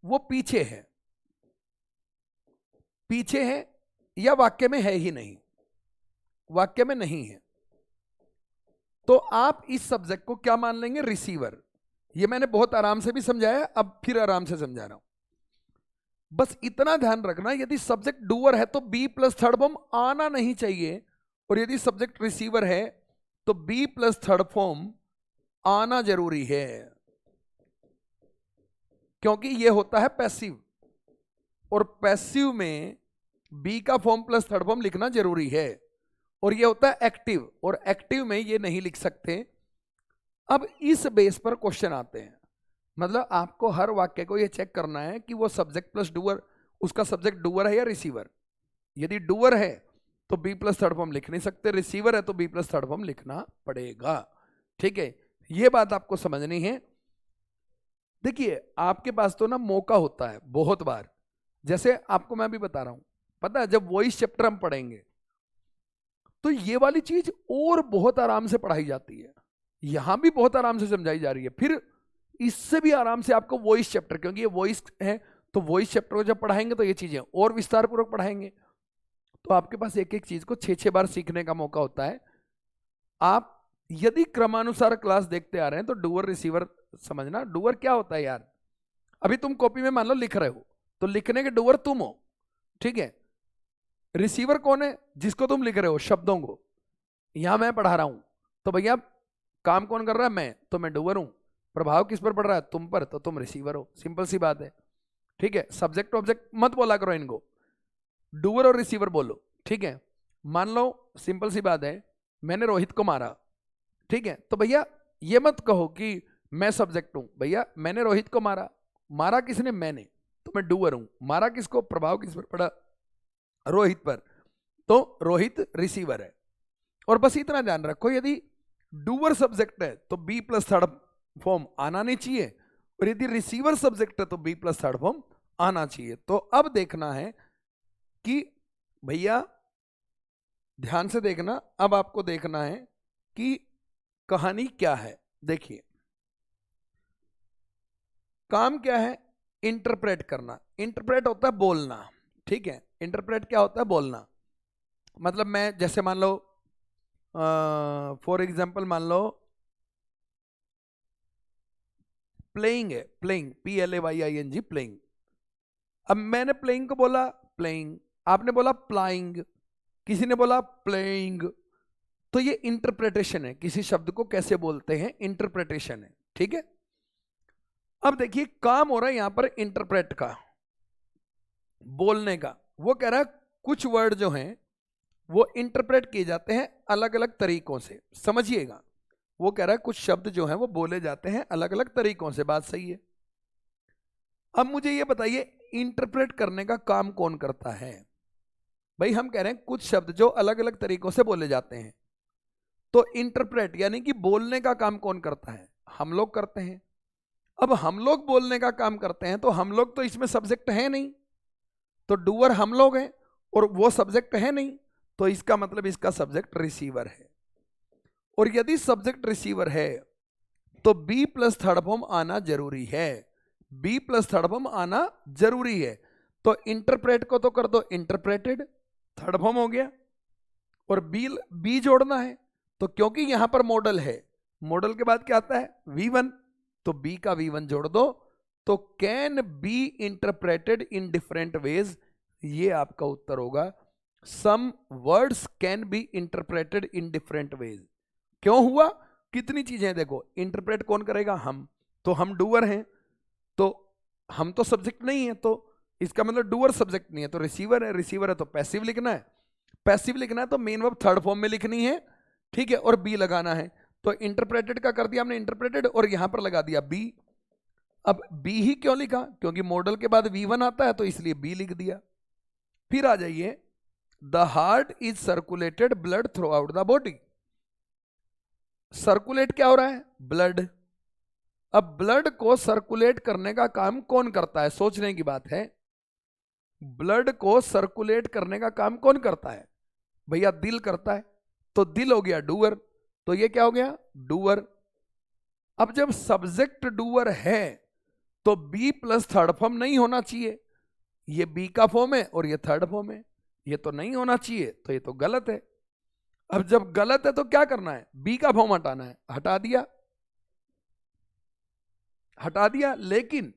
वो पीछे है या वाक्य में है ही नहीं, वाक्य में नहीं है, तो आप इस सब्जेक्ट को क्या मान लेंगे, रिसीवर। ये मैंने बहुत आराम से भी समझाया, अब फिर आराम से समझा रहा हूं। बस इतना ध्यान रखना, यदि सब्जेक्ट डूअर है तो बी प्लस थर्ड फॉर्म आना नहीं चाहिए, और यदि सब्जेक्ट रिसीवर है तो बी प्लस थर्ड फॉर्म आना जरूरी है, क्योंकि यह होता है पैसिव, और पैसिव में बी का फॉर्म प्लस थर्ड फॉर्म लिखना जरूरी है, और यह होता है एक्टिव, और एक्टिव में ये नहीं लिख सकते। अब इस बेस पर क्वेश्चन आते हैं, मतलब आपको हर वाक्य को यह चेक करना है कि वो सब्जेक्ट प्लस डूअर, उसका सब्जेक्ट डूअर है या रिसीवर। यदि डूअर है तो बी प्लस थर्ड फॉर्म लिख नहीं सकते, रिसीवर है तो बी प्लस थर्ड फॉर्म लिखना पड़ेगा, ठीक है, यह बात आपको समझनी है। देखिए आपके पास तो ना मौका होता है बहुत बार, जैसे आपको मैं भी बता रहा हूं, पता है जब वॉइस चैप्टर हम पढ़ेंगे तो ये वाली चीज और बहुत आराम से पढ़ाई जाती है, यहां भी बहुत आराम से समझाई जा रही है, फिर इससे भी आराम से आपको वॉइस चैप्टर, क्योंकि ये वॉइस है तो वॉइस चैप्टर को जब पढ़ाएंगे तो ये चीजें और विस्तार पूर्वक पढ़ाएंगे, तो आपके पास एक एक चीज को 6-6 बार सीखने का मौका होता है। आप यदि क्रमानुसार क्लास देखते आ रहे हैं तो डूअर रिसीवर समझना, डूअर क्या होता है यार, अभी तुम कॉपी में मान लो लिख रहे हो तो लिखने के डूअर तुम हो, ठीक है, रिसीवर कौन है, जिसको तुम लिख रहे हो शब्दों को। यहां मैं पढ़ा रहा हूं तो भैया काम कौन कर रहा है, मैं, तो मैं डूअर हूं, प्रभाव किस पर पड़ रहा है, तुम पर, तो तुम रिसीवर हो, सिंपल सी बात है, ठीक है। सब्जेक्ट ऑब्जेक्ट मत बोला करो इनको, डूअर और रिसीवर बोलो, ठीक है। मान लो सिंपल सी बात है, मैंने रोहित को मारा, ठीक है, तो भैया ये मत कहो कि मैं सब्जेक्ट हूं, भैया मैंने रोहित को मारा, मारा किसने, मैंने, तो मैं डूअर हूं, मारा किसको, प्रभाव किस पर पड़ा, रोहित पर, तो रोहित रिसीवर है। और बस इतना ध्यान रखो, यदि डूअर सब्जेक्ट है तो बी प्लस थर्ड फॉर्म आना नहीं चाहिए, और यदि रिसीवर सब्जेक्ट है तो बी प्लस थर्ड फॉर्म आना चाहिए। तो अब देखना है कि भैया ध्यान से देखना, अब आपको देखना है कि कहानी क्या है। देखिए काम क्या है, इंटरप्रेट करना, इंटरप्रेट होता है बोलना, ठीक है, इंटरप्रेट क्या होता है, बोलना। मतलब मैं जैसे मान लो फॉर एग्जांपल मान लो प्लेइंग है, प्लेइंग PLAYING प्लेइंग, अब मैंने प्लेइंग को बोला प्लेइंग, आपने बोला प्लाइंग, किसी ने बोला प्लेइंग, तो ये इंटरप्रिटेशन है, किसी शब्द को कैसे बोलते हैं इंटरप्रिटेशन है, ठीक है। अब देखिए काम हो रहा है यहां पर इंटरप्रेट का, बोलने का, वो कह रहा है कुछ वर्ड जो हैं वो इंटरप्रेट किए जाते हैं अलग अलग तरीकों से, समझिएगा, वो कह रहा है कुछ शब्द जो हैं वो बोले जाते हैं अलग अलग तरीकों से, बात सही है। अब मुझे ये बताइए इंटरप्रेट करने का काम कौन करता है? भाई हम कह रहे हैं कुछ शब्द जो अलग अलग तरीकों से बोले जाते हैं, तो इंटरप्रेट यानी कि बोलने का काम कौन करता है? हम लोग करते हैं। अब हम लोग बोलने का काम करते हैं तो हम लोग तो इसमें सब्जेक्ट है नहीं, तो डूअर हम लोग हैं और वो सब्जेक्ट है नहीं, तो इसका मतलब इसका सब्जेक्ट रिसीवर है। और यदि सब्जेक्ट रिसीवर है तो बी प्लस थर्ड फॉर्म आना जरूरी है, बी प्लस थर्ड फॉर्म आना जरूरी है। तो इंटरप्रेट को तो कर दो इंटरप्रेटेड, थर्ड फॉर्म हो गया, और बी जोड़ना है तो क्योंकि यहां पर मॉडल है, मॉडल के बाद क्या आता है? V1, तो बी का V1 जोड़ दो, तो can be interpreted in different ways, ये आपका उत्तर होगा। Some words can be interpreted in different ways. क्यों हुआ? कितनी चीजें देखो, इंटरप्रेट कौन करेगा? हम, तो हम डूअर हैं, तो हम तो सब्जेक्ट नहीं है, तो इसका मतलब डूअर सब्जेक्ट नहीं है, तो रिसीवर है, रिसीवर है तो पैसिव लिखना है, पैसिव लिखना है तो मेन वर्ब थर्ड फॉर्म में लिखनी है, ठीक है, और बी लगाना है। तो इंटरप्रेटेड का कर दिया हमने इंटरप्रेटेड और यहां पर लगा दिया बी। अब बी ही क्यों लिखा? क्योंकि मॉडल के बाद V1 आता है तो इसलिए बी लिख दिया। फिर आ जाइए, the heart is circulated blood through out the body. Circulate क्या हो रहा है? ब्लड। अब ब्लड को सर्कुलेट करने का काम कौन करता है? सोचने की बात है। ब्लड को सर्कुलेट करने का काम कौन करता है? भैया दिल करता है, तो दिल हो गया डूअर, तो ये क्या हो गया? डूअर। अब जब सब्जेक्ट डूअर है तो बी प्लस थर्ड फॉर्म नहीं होना चाहिए, ये बी का फॉर्म है और ये थर्ड फॉर्म है, ये तो नहीं होना चाहिए, तो ये तो गलत है। अब जब गलत है तो क्या करना है? बी का फॉर्म हटाना है, हटा दिया, हटा दिया। लेकिन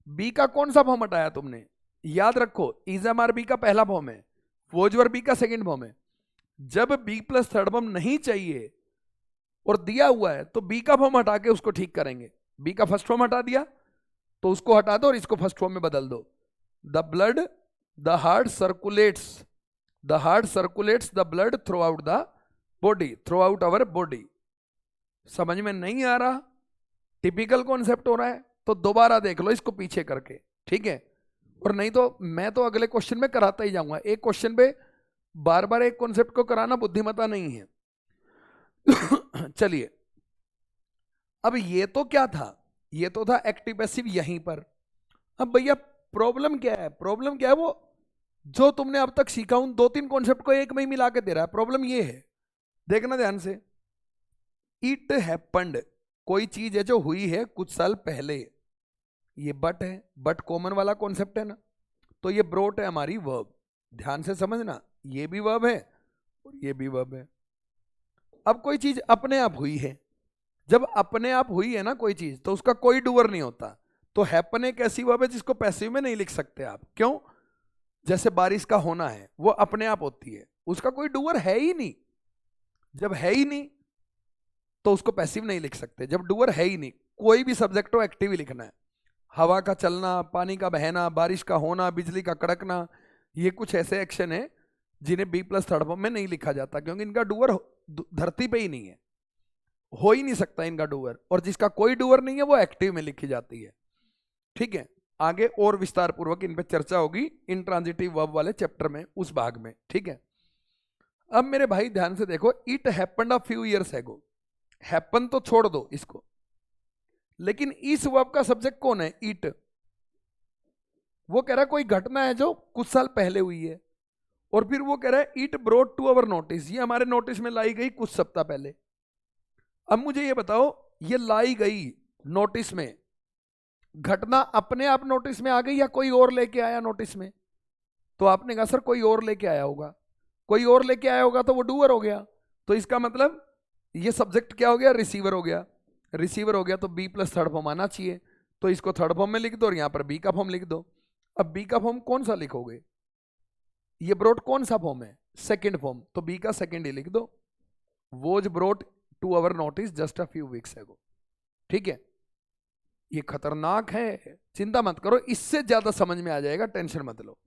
बी का कौन सा फॉर्म हटाया तुमने? याद रखो, इजएमआर बी का पहला फॉर्म है, वोजवर बी का सेकंड फॉर्म है। जब बी प्लस थर्ड फॉर्म नहीं चाहिए और दिया हुआ है तो बी का फॉर्म हटा के उसको ठीक करेंगे। बी का फर्स्ट फॉर्म हटा दिया तो उसको हटा दो और इसको फर्स्ट फॉर्म में बदल दो। The blood, the heart circulates, the heart circulates the blood through out the body, through out our body. समझ में नहीं आ रहा? टिपिकल कॉन्सेप्ट हो रहा है तो दोबारा देख लो इसको पीछे करके, ठीक है? और नहीं तो मैं तो अगले क्वेश्चन में कराता ही जाऊंगा, एक क्वेश्चन पे बार बार एक कॉन्सेप्ट को कराना बुद्धिमत्ता नहीं है। चलिए, अब ये तो क्या था? ये तो था एक्टिव पैसिव यहीं पर। अब भैया प्रॉब्लम क्या है? प्रॉब्लम क्या है? वो जो तुमने अब तक सीखा उन दो तीन कॉन्सेप्ट को एक में ही मिला के दे रहा है। प्रॉब्लम ये है, देखना ध्यान से, इट हैपेंड, कोई चीज है जो हुई है कुछ साल पहले, ये बट है, बट कॉमन वाला कॉन्सेप्ट है ना, तो ये ब्रोट है हमारी वर्ब। ध्यान से समझना, ये भी वर्ब है और ये भी वर्ब है। अब कोई चीज अपने आप हुई है, जब अपने आप हुई है ना कोई चीज, तो उसका कोई डूअर नहीं होता। तो हैपन एक ऐसी वर्ब है जिसको पैसिव में नहीं लिख सकते आप। क्यों? जैसे बारिश का होना है, वो अपने आप होती है, उसका कोई डूअर है ही नहीं। जब है ही नहीं तो उसको पैसिव नहीं लिख सकते। जब डूअर है ही नहीं, कोई भी सब्जेक्ट हो एक्टिव ही लिखना है। हवा का चलना, पानी का बहना, बारिश का होना, बिजली का कड़कना, ये कुछ ऐसे एक्शन है जिन्हें बी प्लस थर्ड फॉर्म में नहीं लिखा जाता, क्योंकि इनका डूअर धरती पे ही नहीं है, हो ही नहीं सकता इनका डूअर। और जिसका कोई डूअर नहीं है वो एक्टिव में लिखी जाती है, ठीक है? आगे और विस्तार पूर्वक इन पे चर्चा होगी इंट्रांजिटिव वर्ब वाले चैप्टर में, उस भाग में, ठीक है? अब मेरे भाई ध्यान से देखो, it happened a few years ago, happen तो छोड़ दो इसको, लेकिन इस वर्ब का सब्जेक्ट कौन है? इट। वो कह रहा है कोई घटना है जो कुछ साल पहले हुई है, और फिर वो कह रहा है it brought to our notice, ये हमारे नोटिस में लाई गई कुछ सप्ताह पहले। अब मुझे ये बताओ, ये लाई गई नोटिस में, घटना अपने आप नोटिस में आ गई या कोई और लेके आया नोटिस में? तो आपने कहा सर कोई और लेके आया होगा, कोई और लेके आया होगा तो वो डूअर हो गया। तो इसका मतलब ये सब्जेक्ट क्या हो गया? रिसीवर हो गया। रिसीवर हो गया तो बी प्लस थर्ड फॉर्म आना चाहिए, तो इसको थर्ड फॉर्म में लिख दो और यहां पर बी का फॉर्म लिख दो। अब बी का फॉर्म कौन सा लिखोगे? ये ब्रोट कौन सा फॉर्म है? सेकंड फॉर्म, तो बी का सेकंड ही लिख दो, was brought to our notice just a few weeks ago, ठीक है? ये खतरनाक है, चिंता मत करो, इससे ज्यादा समझ में आ जाएगा, टेंशन मत लो,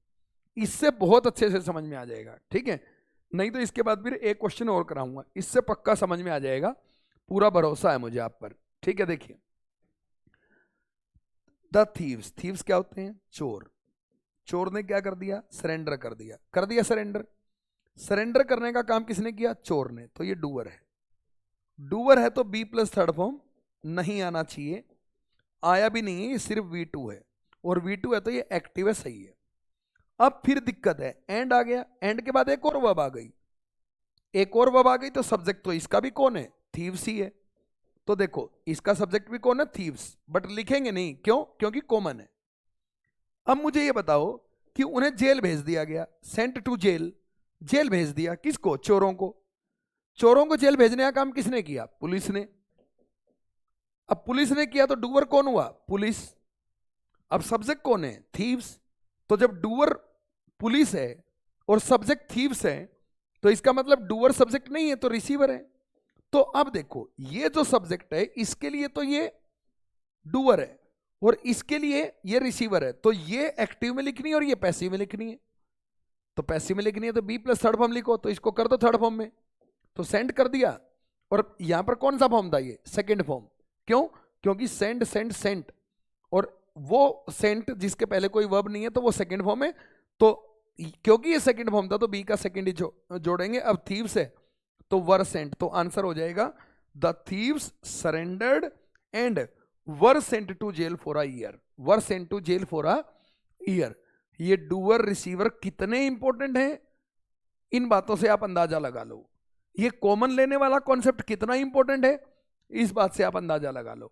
इससे बहुत अच्छे से समझ में आ जाएगा, ठीक है? नहीं तो इसके बाद फिर एक क्वेश्चन और कराऊंगा, इससे पक्का समझ में आ जाएगा, पूरा भरोसा है मुझे आप पर, ठीक है? देखिए, द थीव्स, थीव्स क्या होते हैं? चोर। चोर ने क्या कर दिया? सरेंडर कर दिया। कर दिया सरेंडर। सरेंडर करने का काम किसने किया? चोर ने। तो ये डूअर है। डूअर है तो बी प्लस थर्ड फॉर्म नहीं आना चाहिए, आया भी नहीं है, ये सिर्फ V2 है, और V2 है तो ये एक्टिव है, सही है। अब फिर दिक्कत है, एंड आ गया, एंड के बाद एक और वर्ब आ गई, एक और वर्ब आ गई, तो सब्जेक्ट तो इसका भी कौन है? थीव्स ही है। तो देखो इसका सब्जेक्ट भी कौन है? थीव्स, बट लिखेंगे नहीं, क्यों? क्योंकि कॉमन है। अब मुझे ये बताओ कि उन्हें जेल भेज दिया गया, सेंट टू जेल, जेल भेज दिया किसको? चोरों को। चोरों को जेल भेजने का काम किसने किया? पुलिस ने। अब पुलिस ने किया तो डूअर कौन हुआ? पुलिस। अब सब्जेक्ट कौन है? थीव्स। तो जब डूअर पुलिस है और सब्जेक्ट थीव्स है, तो इसका मतलब डूअर सब्जेक्ट नहीं है तो रिसीवर है। तो अब देखो ये जो सब्जेक्ट है इसके लिए तो ये डूअर है और इसके लिए ये रिसीवर है, तो ये एक्टिव में लिखनी है और ये पैसिव में लिखनी है। तो पैसिव में लिखनी है तो बी प्लस थर्ड फॉर्म लिखो, तो इसको कर दो थर्ड फॉर्म में। तो सेंड कर दिया, और यहां पर कौन सा फॉर्म था? ये सेकेंड फॉर्म। क्यों? क्योंकि सेंड सेंड सेंट, और वो सेंट जिसके पहले कोई वर्ब नहीं है तो वो सेकेंड फॉर्म है। तो क्योंकि ये सेकेंड फॉर्म था तो बी का सेकेंड ही जोड़ेंगे। अब थीव्स है तो वर सेंट, तो आंसर हो जाएगा the thieves surrendered and were sent to jail for a year. Were sent to jail for a year. ये डूअर रिसीवर कितने इंपॉर्टेंट हैं, इन बातों से आप अंदाजा लगा लो। ये कॉमन लेने वाला कॉन्सेप्ट कितना इंपॉर्टेंट है, इस बात से आप अंदाजा लगा लो।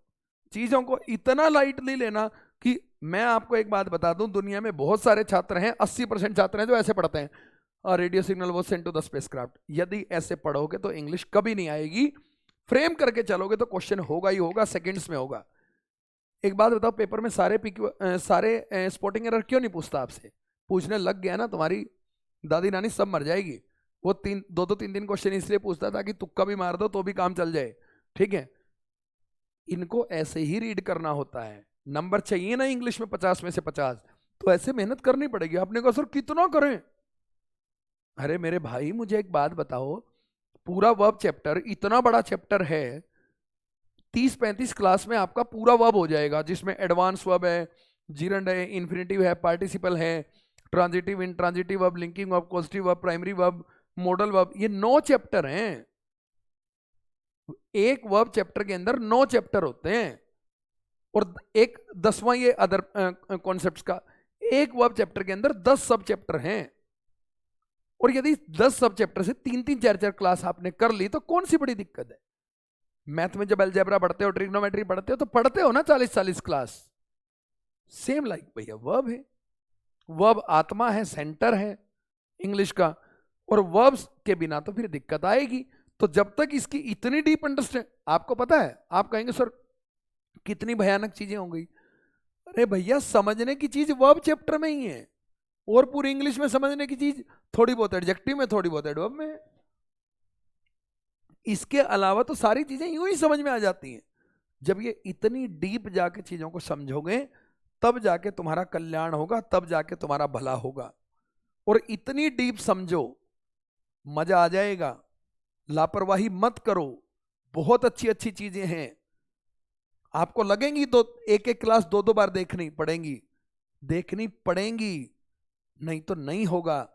चीजों को इतना लाइटली लेना कि मैं आपको एक बात बता दूं, दुनिया में बहुत सारे छात्र हैं, 80% छात्र हैं जो ऐसे पढ़ते हैं, रेडियो सिग्नल वो सेंट टू द स्पेसक्राफ्ट। यदि ऐसे पढ़ोगे तो इंग्लिश कभी नहीं आएगी। फ्रेम करके चलोगे तो क्वेश्चन होगा ही होगा, सेकंड्स में होगा। एक बात बताओ, पेपर में सारे स्पॉटिंग एरर क्यों नहीं पूछता आपसे? पूछने लग गया ना, तुम्हारी दादी नानी सब मर जाएगी। वो दो तीन क्वेश्चन इसलिए पूछता था कि तुक्का भी मार दो तो भी काम चल जाए। ठीक है, इनको ऐसे ही रीड करना होता है। नंबर चाहिए ना इंग्लिश में 50 में से 50, तो ऐसे मेहनत करनी पड़ेगी। आपने कहा सर कितना करें? अरे मेरे भाई मुझे एक बात बताओ, पूरा वर्ब चैप्टर, इतना बड़ा चैप्टर है, 30-35 क्लास में आपका पूरा वर्ब हो जाएगा, जिसमें एडवांस वर्ब है, जीरंड है, इन्फिनिटिव है, पार्टिसिपल है, transitive, intransitive verb, linking verb, causative verb, primary verb, modal verb. ये 9 चैप्टर हैं। एक वर्ब चैप्टर के अंदर 9 चैप्टर होते हैं, और एक 10वां ये अदर कॉन्सेप्ट्स का। एक वर्ब चैप्टर के अंदर 10 सब चैप्टर हैं, और यदि 10 सब चैप्टर से 3-3, 4-4 क्लास आपने कर ली तो कौन सी बड़ी दिक्कत है? मैथ में जब अलजेब्रा पढ़ते हो, ट्रिग्नोमेट्री पढ़ते हो, तो पढ़ते हो ना 40-40 क्लास। सेम लाइक भैया वर्ब है, वर्ब आत्मा है, सेंटर है इंग्लिश का, और वर्ब्स के बिना तो फिर दिक्कत आएगी। तो जब तक इसकी इतनी डीप अंडरस्टैंड, आपको पता है, आप कहेंगे सर कितनी भयानक चीजें हो गई। अरे भैया समझने की चीज वर्ब चैप्टर में ही है, और पूरी इंग्लिश में समझने की चीज थोड़ी बहुत एडजेक्टिव में, थोड़ी बहुत एडवर्ब में है। इसके अलावा तो सारी चीजें यूं ही समझ में आ जाती हैं। जब ये इतनी डीप जाके चीजों को समझोगे तब जाके तुम्हारा कल्याण होगा, तब जाके तुम्हारा भला होगा। और इतनी डीप समझो, मजा आ जाएगा। लापरवाही मत करो, बहुत अच्छी अच्छी चीजें हैं। आपको लगेंगी तो एक एक क्लास 2-2 बार देखनी पड़ेंगी, नहीं तो नहीं होगा।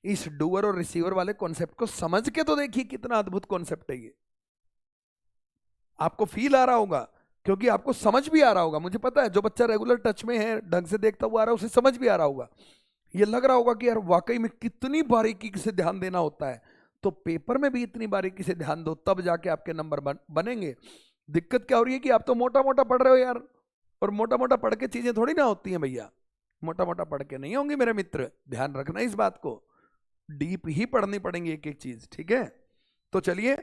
इस डूअर और रिसीवर वाले कॉन्सेप्ट को समझ के तो देखिए, कितना अद्भुत कॉन्सेप्ट है ये। आपको फील आ रहा होगा, क्योंकि आपको समझ भी आ रहा होगा। मुझे पता है जो बच्चा रेगुलर टच में है, ढंग से देखता हुआ आ रहा है, उसे समझ भी आ रहा होगा। ये लग रहा होगा कि यार वाकई में कितनी बारीकी से ध्यान देना होता है। तो पेपर में भी इतनी बारीकी से ध्यान दो, तब जाके आपके नंबर बनेंगे। दिक्कत क्या हो रही है कि आप तो मोटा मोटा पढ़ रहे हो यार, और मोटा मोटा पढ़ के चीजें थोड़ी ना होती हैं भैया। मोटा मोटा पढ़ के नहीं होंगी मेरे मित्र, ध्यान रखना इस बात को। डीप ही पढ़नी पड़ेंगी एक एक चीज, ठीक है? तो चलिए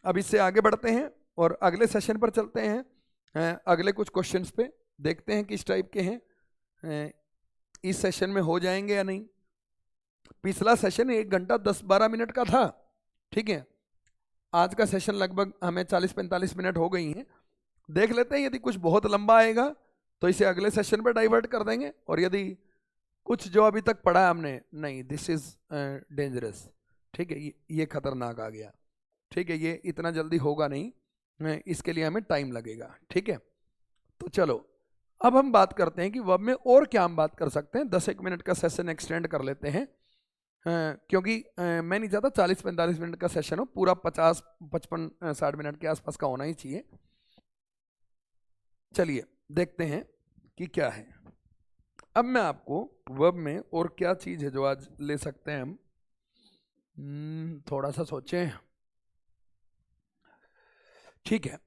अब इससे आगे बढ़ते हैं और अगले सेशन पर चलते हैं। अगले कुछ क्वेश्चंस पे देखते हैं किस टाइप के हैं, इस सेशन में हो जाएंगे या नहीं। पिछला सेशन 1 घंटा 10-12 मिनट का था, ठीक है? आज का सेशन लगभग हमें 40-45 मिनट हो गई हैं। देख लेते हैं, यदि कुछ बहुत लंबा आएगा तो इसे अगले सेशन पर डाइवर्ट कर देंगे, और यदि कुछ जो अभी तक पढ़ा है हमने, नहीं दिस इज डेंजरस, ठीक है, ये खतरनाक आ गया, ठीक है, ये इतना जल्दी होगा नहीं, इसके लिए हमें टाइम लगेगा, ठीक है? तो चलो अब हम बात करते हैं कि वर्ब में और क्या हम बात कर सकते हैं। 10-1 मिनट का सेशन एक्सटेंड कर लेते हैं, क्योंकि मैं नहीं चाहता 40-45 मिनट का सेशन हो, पूरा 50-55-60 मिनट के आसपास का होना ही चाहिए। चलिए देखते हैं कि क्या है। अब मैं आपको वर्ब में और क्या चीज है जो आज ले सकते हैं हम, थोड़ा सा सोचें। ठीक है,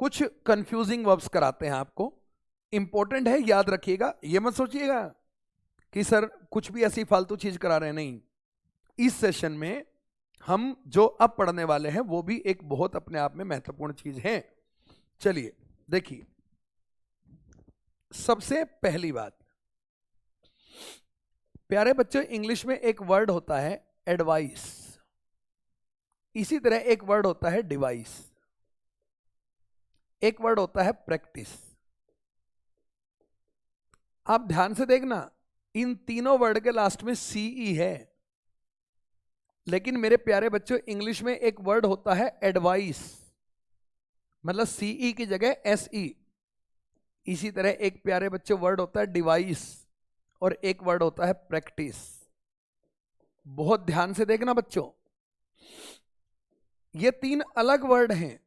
कुछ कंफ्यूजिंग वर्ब्स कराते हैं आपको, इंपॉर्टेंट है, याद रखिएगा। ये मत सोचिएगा कि सर कुछ भी ऐसी फालतू चीज करा रहे हैं, नहीं। इस सेशन में हम जो अब पढ़ने वाले हैं वो भी एक बहुत अपने आप में महत्वपूर्ण चीज है। चलिए देखिए, सबसे पहली बात, प्यारे बच्चों, इंग्लिश में एक वर्ड होता है एडवाइस, इसी तरह एक वर्ड होता है डिवाइस, एक वर्ड होता है प्रैक्टिस। आप ध्यान से देखना, इन तीनों वर्ड के लास्ट में सीई है, लेकिन मेरे प्यारे बच्चों इंग्लिश में एक वर्ड होता है एडवाइस, मतलब सीई की जगह एसई। इसी तरह एक प्यारे बच्चों वर्ड होता है डिवाइस और एक वर्ड होता है प्रैक्टिस। बहुत ध्यान से देखना बच्चों, ये तीन अलग वर्ड हैं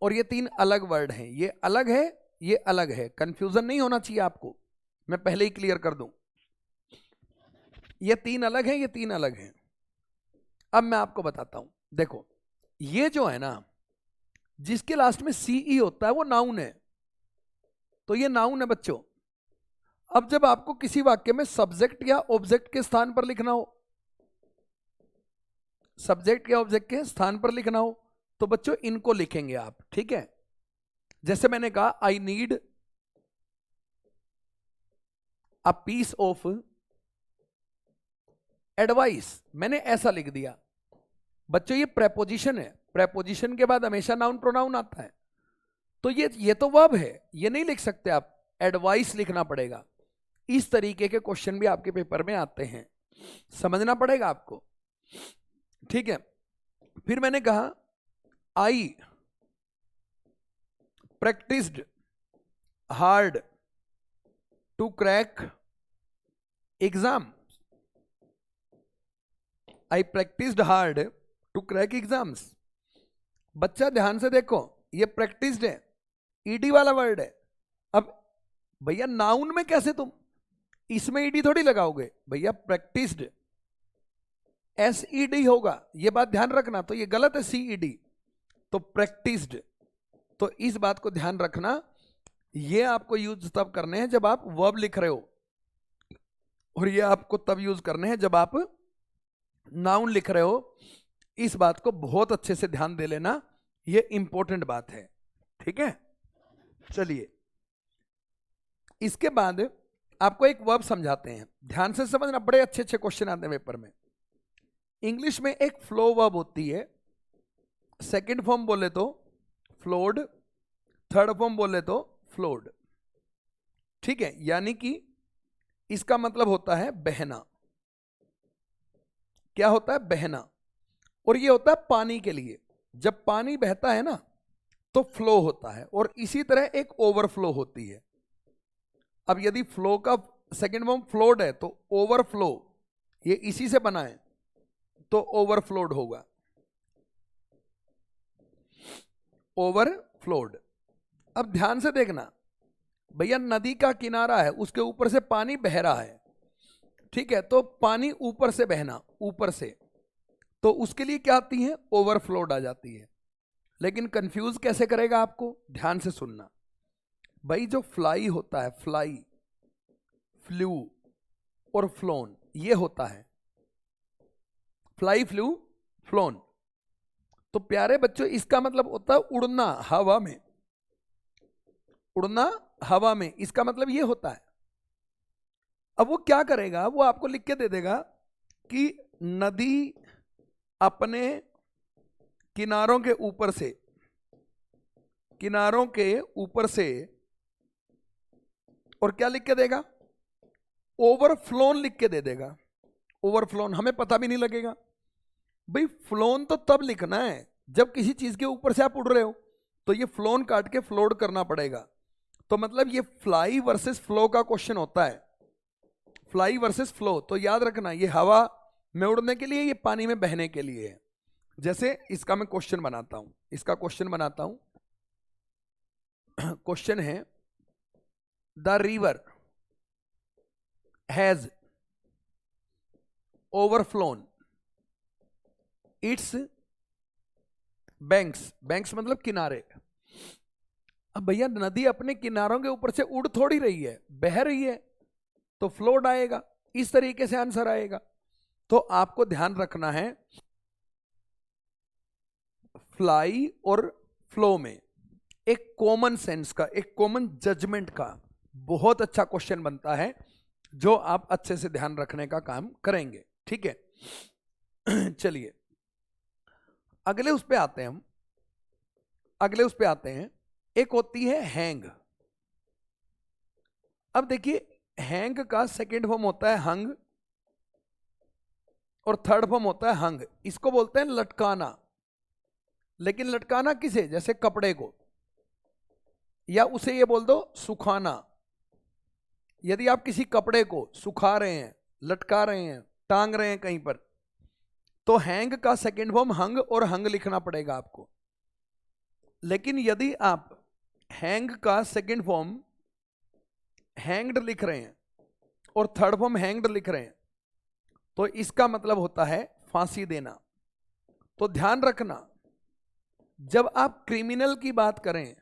और ये तीन अलग वर्ड हैं, ये अलग है, ये अलग है, कंफ्यूजन नहीं होना चाहिए आपको, मैं पहले ही क्लियर कर दूं। ये तीन अलग हैं, ये तीन अलग हैं। अब मैं आपको बताता हूं, देखो ये जो है ना, जिसके लास्ट में सीई होता है वो नाउन है, तो ये नाउन है बच्चों। अब जब आपको किसी वाक्य में सब्जेक्ट या ऑब्जेक्ट के स्थान पर लिखना हो, सब्जेक्ट या ऑब्जेक्ट के स्थान पर लिखना हो, तो बच्चों इनको लिखेंगे आप, ठीक है। जैसे मैंने कहा I need a piece of advice, मैंने ऐसा लिख दिया। बच्चों ये प्रेपोजिशन है, प्रेपोजिशन के बाद हमेशा नाउन प्रोनाउन आता है, तो ये तो वर्ब है, ये नहीं लिख सकते आप, एडवाइस लिखना पड़ेगा। इस तरीके के क्वेश्चन भी आपके पेपर में आते हैं, समझना पड़ेगा आपको, ठीक है। फिर मैंने कहा I practised hard to crack exam, I practised hard to crack exams. बच्चा ध्यान से देखो, ये प्रैक्टिस्ड है, ईडी वाला वर्ड है। अब भैया नाउन में कैसे तुम इसमें ईडी थोड़ी लगाओगे, भैया प्रैक्टिस्ड एसईडी होगा, ये बात ध्यान रखना, तो ये गलत है सीईडी, तो प्रैक्टिस्ड। तो इस बात को ध्यान रखना, ये आपको यूज तब करने हैं जब आप वर्ब लिख रहे हो, और ये आपको तब यूज करने हैं जब आप नाउन लिख रहे हो। इस बात को बहुत अच्छे से ध्यान दे लेना, ये इंपॉर्टेंट बात है, ठीक है। चलिए इसके बाद आपको एक वर्ब समझाते हैं, ध्यान से समझना, बड़े अच्छे अच्छे क्वेश्चन आते हैं पेपर में। इंग्लिश में एक फ्लो वर्ब होती है, सेकंड फॉर्म बोले तो फ्लोड, थर्ड फॉर्म बोले तो फ्लोड, ठीक है। यानी कि इसका मतलब होता है बहना, क्या होता है, बहना। और ये होता है पानी के लिए, जब पानी बहता है ना तो फ्लो होता है, और इसी तरह एक ओवरफ्लो होती है। अब यदि फ्लो का सेकंड फॉर्म फ्लोड है तो ओवरफ्लो, ये इसी से बना है, तो ओवरफ्लोड होगा, ओवरफ्लोड। अब ध्यान से देखना भैया, नदी का किनारा है, उसके ऊपर से पानी बह रहा है, ठीक है, तो पानी ऊपर से बहना, ऊपर से, तो उसके लिए क्या आती है, ओवरफ्लोड आ जाती है। लेकिन कंफ्यूज कैसे करेगा आपको, ध्यान से सुनना भाई, जो फ्लाई होता है, फ्लाई, फ्लू और फ्लोन, ये होता है फ्लाई, फ्लू, फ्लोन। तो प्यारे बच्चों इसका मतलब होता है उड़ना हवा में, उड़ना हवा में, इसका मतलब ये होता है। अब वो क्या करेगा, वो आपको लिख के दे देगा कि नदी अपने किनारों के ऊपर से, किनारों के ऊपर से, और क्या लिख के देगा, ओवरफ्लोन लिख के दे देगा। ओवरफ्लोन हमें पता भी नहीं लगेगा भाई, फ्लोन तो तब लिखना है जब किसी चीज के ऊपर से आप उड़ रहे हो, तो ये फ्लोन काट के फ्लोड करना पड़ेगा। तो मतलब ये फ्लाई वर्सेस फ्लो का क्वेश्चन होता है, फ्लाई वर्सेस फ्लो। तो याद रखना ये हवा में उड़ने के लिए, ये पानी में बहने के लिए है। जैसे इसका मैं क्वेश्चन बनाता हूं, इसका क्वेश्चन बनाता हूं। क्वेश्चन है the river has overflown its banks, banks मतलब किनारे। अब भैया नदी अपने किनारों के ऊपर से उड़ थोड़ी रही है, बह रही है, तो फ्लोड आएगा, इस तरीके से आंसर आएगा। तो आपको ध्यान रखना है फ्लाई और फ्लो में एक कॉमन सेंस का, एक कॉमन जजमेंट का बहुत अच्छा क्वेश्चन बनता है, जो आप अच्छे से ध्यान रखने का काम करेंगे। ठीक है चलिए अगले उस पे आते हैं हम, अगले उस पे आते हैं। एक होती है हैंग। अब देखिए हैंग का सेकेंड फॉर्म होता है हंग और थर्ड फॉर्म होता है हंग। इसको बोलते हैं लटकाना। लेकिन लटकाना किसे? जैसे कपड़े को, या उसे ये बोल दो सुखाना। यदि आप किसी कपड़े को सुखा रहे हैं, लटका रहे हैं, टांग रहे हैं कहीं पर, तो हैंग का सेकेंड फॉर्म हंग और हंग लिखना पड़ेगा आपको। लेकिन यदि आप हैंग का सेकेंड फॉर्म हैंग्ड लिख रहे हैं और थर्ड फॉर्म हैंग्ड लिख रहे हैं, तो इसका मतलब होता है फांसी देना। तो ध्यान रखना, जब आप क्रिमिनल की बात करें,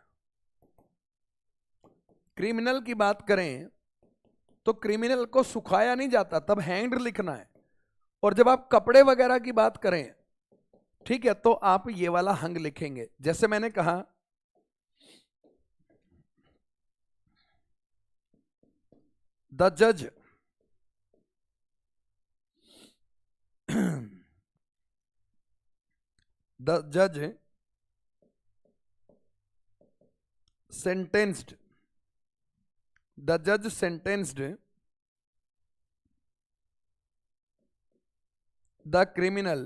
क्रिमिनल की बात करें तो क्रिमिनल को सुखाया नहीं जाता, तब हैंग्ड लिखना है। और जब आप कपड़े वगैरह की बात करें, ठीक है, तो आप ये वाला हंग लिखेंगे। जैसे मैंने कहा द जज द जज sentenced the judge sentenced the criminal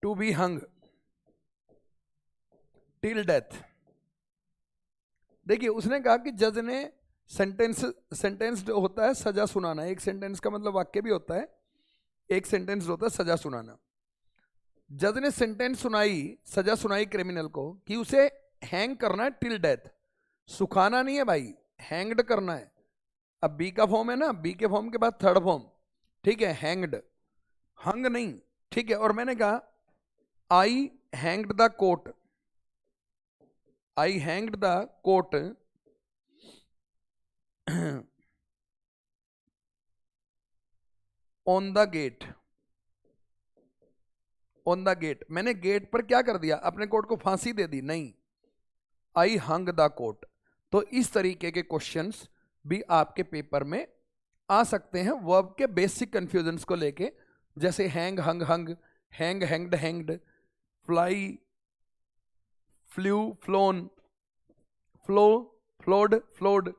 to be hung till death। देखिए उसने कहा कि जज ने सेंटेंस्ड होता है सजा सुनाना। एक सेंटेंस का मतलब वाक्य भी होता है, एक सेंटेंस होता है सजा सुनाना। जज ने सेंटेंस सुनाई, सजा सुनाई क्रिमिनल को कि उसे हैंग करना है टिल डेथ। सुखाना नहीं है भाई, हैंग्ड करना है। अब बी का फॉर्म है ना, बी के फॉर्म के बाद थर्ड फॉर्म, ठीक है, हैंग्ड, हंग नहीं, ठीक है। और मैंने कहा I hanged the coat, I hanged the coat on the gate, on the gate. मैंने गेट पर क्या कर दिया? अपने कोट को फांसी दे दी? नहीं, आई हंग द कोट। तो इस तरीके के क्वेश्चंस भी आपके पेपर में आ सकते हैं वर्ब के बेसिक कंफ्यूजन्स को लेके, जैसे hang hung hung, hang hanged hanged, fly flew flown, flow flowed flowed.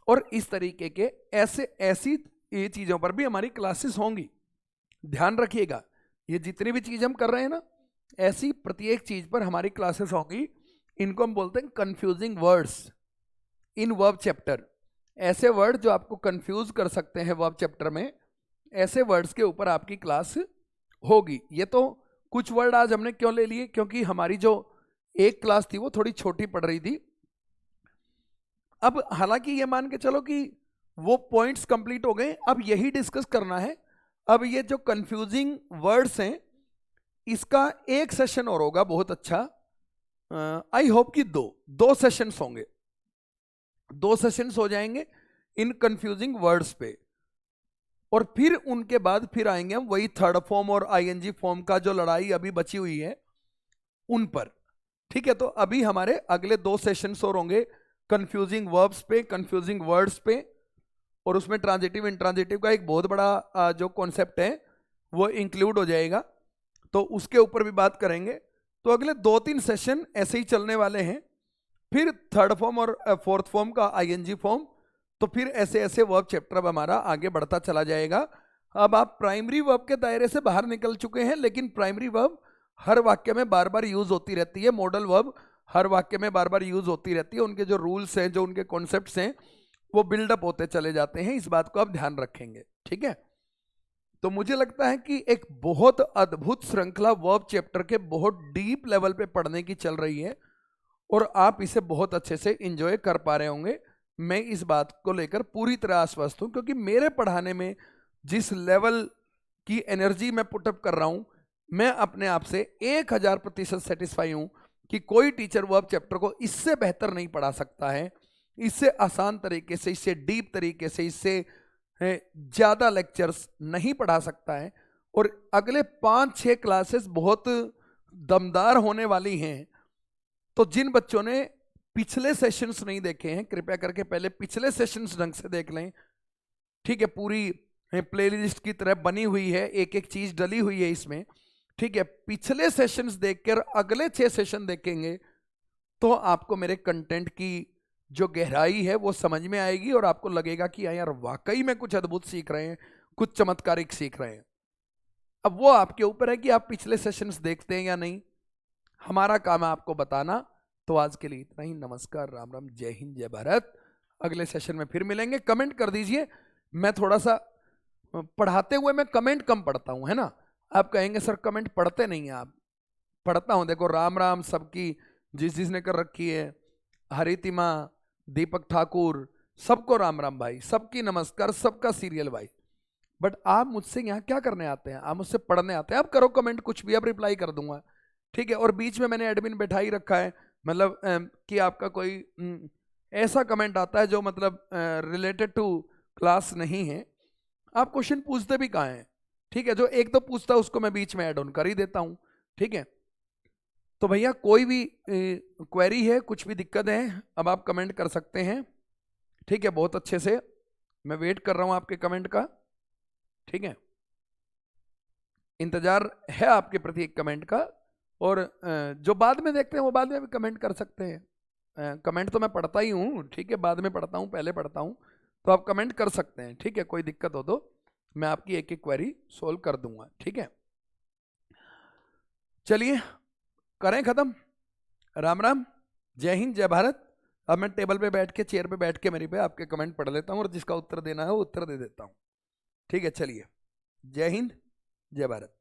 और इस तरीके के ऐसी ये चीजों पर भी हमारी क्लासेस होंगी। ध्यान रखिएगा, ये जितनी भी चीज हम कर रहे हैं ना, ऐसी प्रत्येक चीज पर हमारी क्लासेस होंगी। इनको हम बोलते हैं confusing words in verb chapter. ऐसे वर्ड जो आपको कंफ्यूज कर सकते हैं वर्ब चैप्टर में, ऐसे वर्ड्स के ऊपर आपकी क्लास होगी। ये तो कुछ वर्ड आज हमने क्यों ले लिए? क्योंकि हमारी जो एक क्लास थी वो थोड़ी छोटी पड़ रही थी। अब हालांकि ये मान के चलो कि वो पॉइंट्स कंप्लीट हो गए, अब यही डिस्कस करना है। अब ये जो कंफ्यूजिंग वर्ड्स हैं, इसका एक सेशन और होगा बहुत अच्छा। आई होप कि दो सेशंस होंगे, 2 सेशंस हो जाएंगे इन कंफ्यूजिंग वर्ड्स पे। और फिर उनके बाद फिर आएंगे हम वही थर्ड फॉर्म और आईएनजी फॉर्म का जो लड़ाई अभी बची हुई है उन पर। ठीक है, तो अभी हमारे अगले 2 सेशंस और होंगे कंफ्यूजिंग वर्ब्स पे, कंफ्यूजिंग वर्ड्स पे, और उसमें ट्रांजिटिव इंट्रांजिटिव का एक बहुत बड़ा जो कॉन्सेप्ट है वो इंक्लूड हो जाएगा, तो उसके ऊपर भी बात करेंगे। तो अगले 2-3 सेशन ऐसे ही चलने वाले हैं। फिर थर्ड फॉर्म और फोर्थ फॉर्म का आईएनजी फॉर्म, तो फिर ऐसे ऐसे वर्ब चैप्टर अब हमारा आगे बढ़ता चला जाएगा। अब आप प्राइमरी वर्ब के दायरे से बाहर निकल चुके हैं, लेकिन प्राइमरी वर्ब हर वाक्य में बार बार यूज होती रहती है। मॉडल वर्ब हर वाक्य में बार बार यूज होती रहती है, उनके जो रूल्स हैं, जो उनके कॉन्सेप्ट्स हैं, वो बिल्डअप होते चले जाते हैं। इस बात को आप ध्यान रखेंगे, ठीक है। तो मुझे लगता है कि एक बहुत अद्भुत श्रृंखला वर्ब चैप्टर के बहुत डीप लेवल पे पढ़ने की चल रही है और आप इसे बहुत अच्छे से एंजॉय कर पा रहे होंगे। मैं इस बात को लेकर पूरी तरह आश्वस्त हूं, क्योंकि मेरे पढ़ाने में जिस लेवल की एनर्जी मैं पुटअप कर रहा हूं, मैं अपने आप से 1000% सेटिस्फाई हूं कि कोई टीचर वर्ब चैप्टर को इससे बेहतर नहीं पढ़ा सकता है, इससे आसान तरीके से, इससे डीप तरीके से, इससे ज्यादा लेक्चर्स नहीं पढ़ा सकता है। और अगले 5-6 क्लासेस बहुत दमदार होने वाली हैं। तो जिन बच्चों ने पिछले सेशंस नहीं देखे हैं, कृपया करके पहले पिछले सेशंस ढंग से देख लें, ठीक है। पूरी प्लेलिस्ट की तरह बनी हुई है, एक एक चीज डली हुई है इसमें, ठीक है। पिछले सेशंस देखकर अगले 6 सेशन देखेंगे तो आपको मेरे कंटेंट की जो गहराई है वो समझ में आएगी और आपको लगेगा कि यार वाकई में कुछ अद्भुत सीख रहे हैं, कुछ चमत्कारिक सीख रहे हैं। अब वो आपके ऊपर है कि आप पिछले सेशंस देखते हैं या नहीं, हमारा काम है आपको बताना। तो आज के लिए इतना ही। नमस्कार, राम राम, जय हिंद, जय भारत। अगले सेशन में फिर मिलेंगे। कमेंट कर दीजिए। मैं थोड़ा सा पढ़ाते हुए मैं कमेंट कम पढ़ता हूं, है ना। आप कहेंगे सर कमेंट पढ़ते नहीं हैं आप। पढ़ता हूं, देखो राम राम सबकी जिस जिसने कर रखी है, हरितिमा, दीपक ठाकुर, सबको राम राम भाई, सबकी नमस्कार, सबका सीरियल भाई। बट आप मुझसे यहाँ क्या करने आते हैं? आप मुझसे पढ़ने आते हैं। आप करो कमेंट कुछ भी, आप रिप्लाई कर दूंगा, ठीक है। और बीच में मैंने एडमिन बैठा ही रखा है, मतलब कि आपका कोई ऐसा कमेंट आता है जो मतलब रिलेटेड टू क्लास नहीं है, आप क्वेश्चन पूछते भी कहाँ हैं, ठीक है। जो एक दो पूछता है उसको मैं बीच में ऐड ऑन कर ही देता हूँ, ठीक है। तो भैया कोई भी क्वेरी है, कुछ भी दिक्कत है, अब आप कमेंट कर सकते हैं, ठीक है। बहुत अच्छे से मैं वेट कर रहा हूं आपके कमेंट का, ठीक है। इंतजार है आपके प्रति एक कमेंट का। और जो बाद में देखते हैं वो बाद में भी कमेंट कर सकते हैं। कमेंट तो मैं पढ़ता ही हूँ, ठीक है, बाद में पढ़ता हूँ, पहले पढ़ता हूँ। तो आप कमेंट कर सकते हैं, ठीक है। कोई दिक्कत हो तो मैं आपकी एक एक क्वेरी सोल्व कर दूंगा, ठीक है। चलिए करें खत्म। राम राम, जय हिंद, जय भारत। अब मैं टेबल पे बैठ के, चेयर पे बैठ के मेरी पे आपके कमेंट पढ़ लेता हूँ और जिसका उत्तर देना है वो उत्तर दे देता हूँ, ठीक है। चलिए, जय हिंद, जय भारत।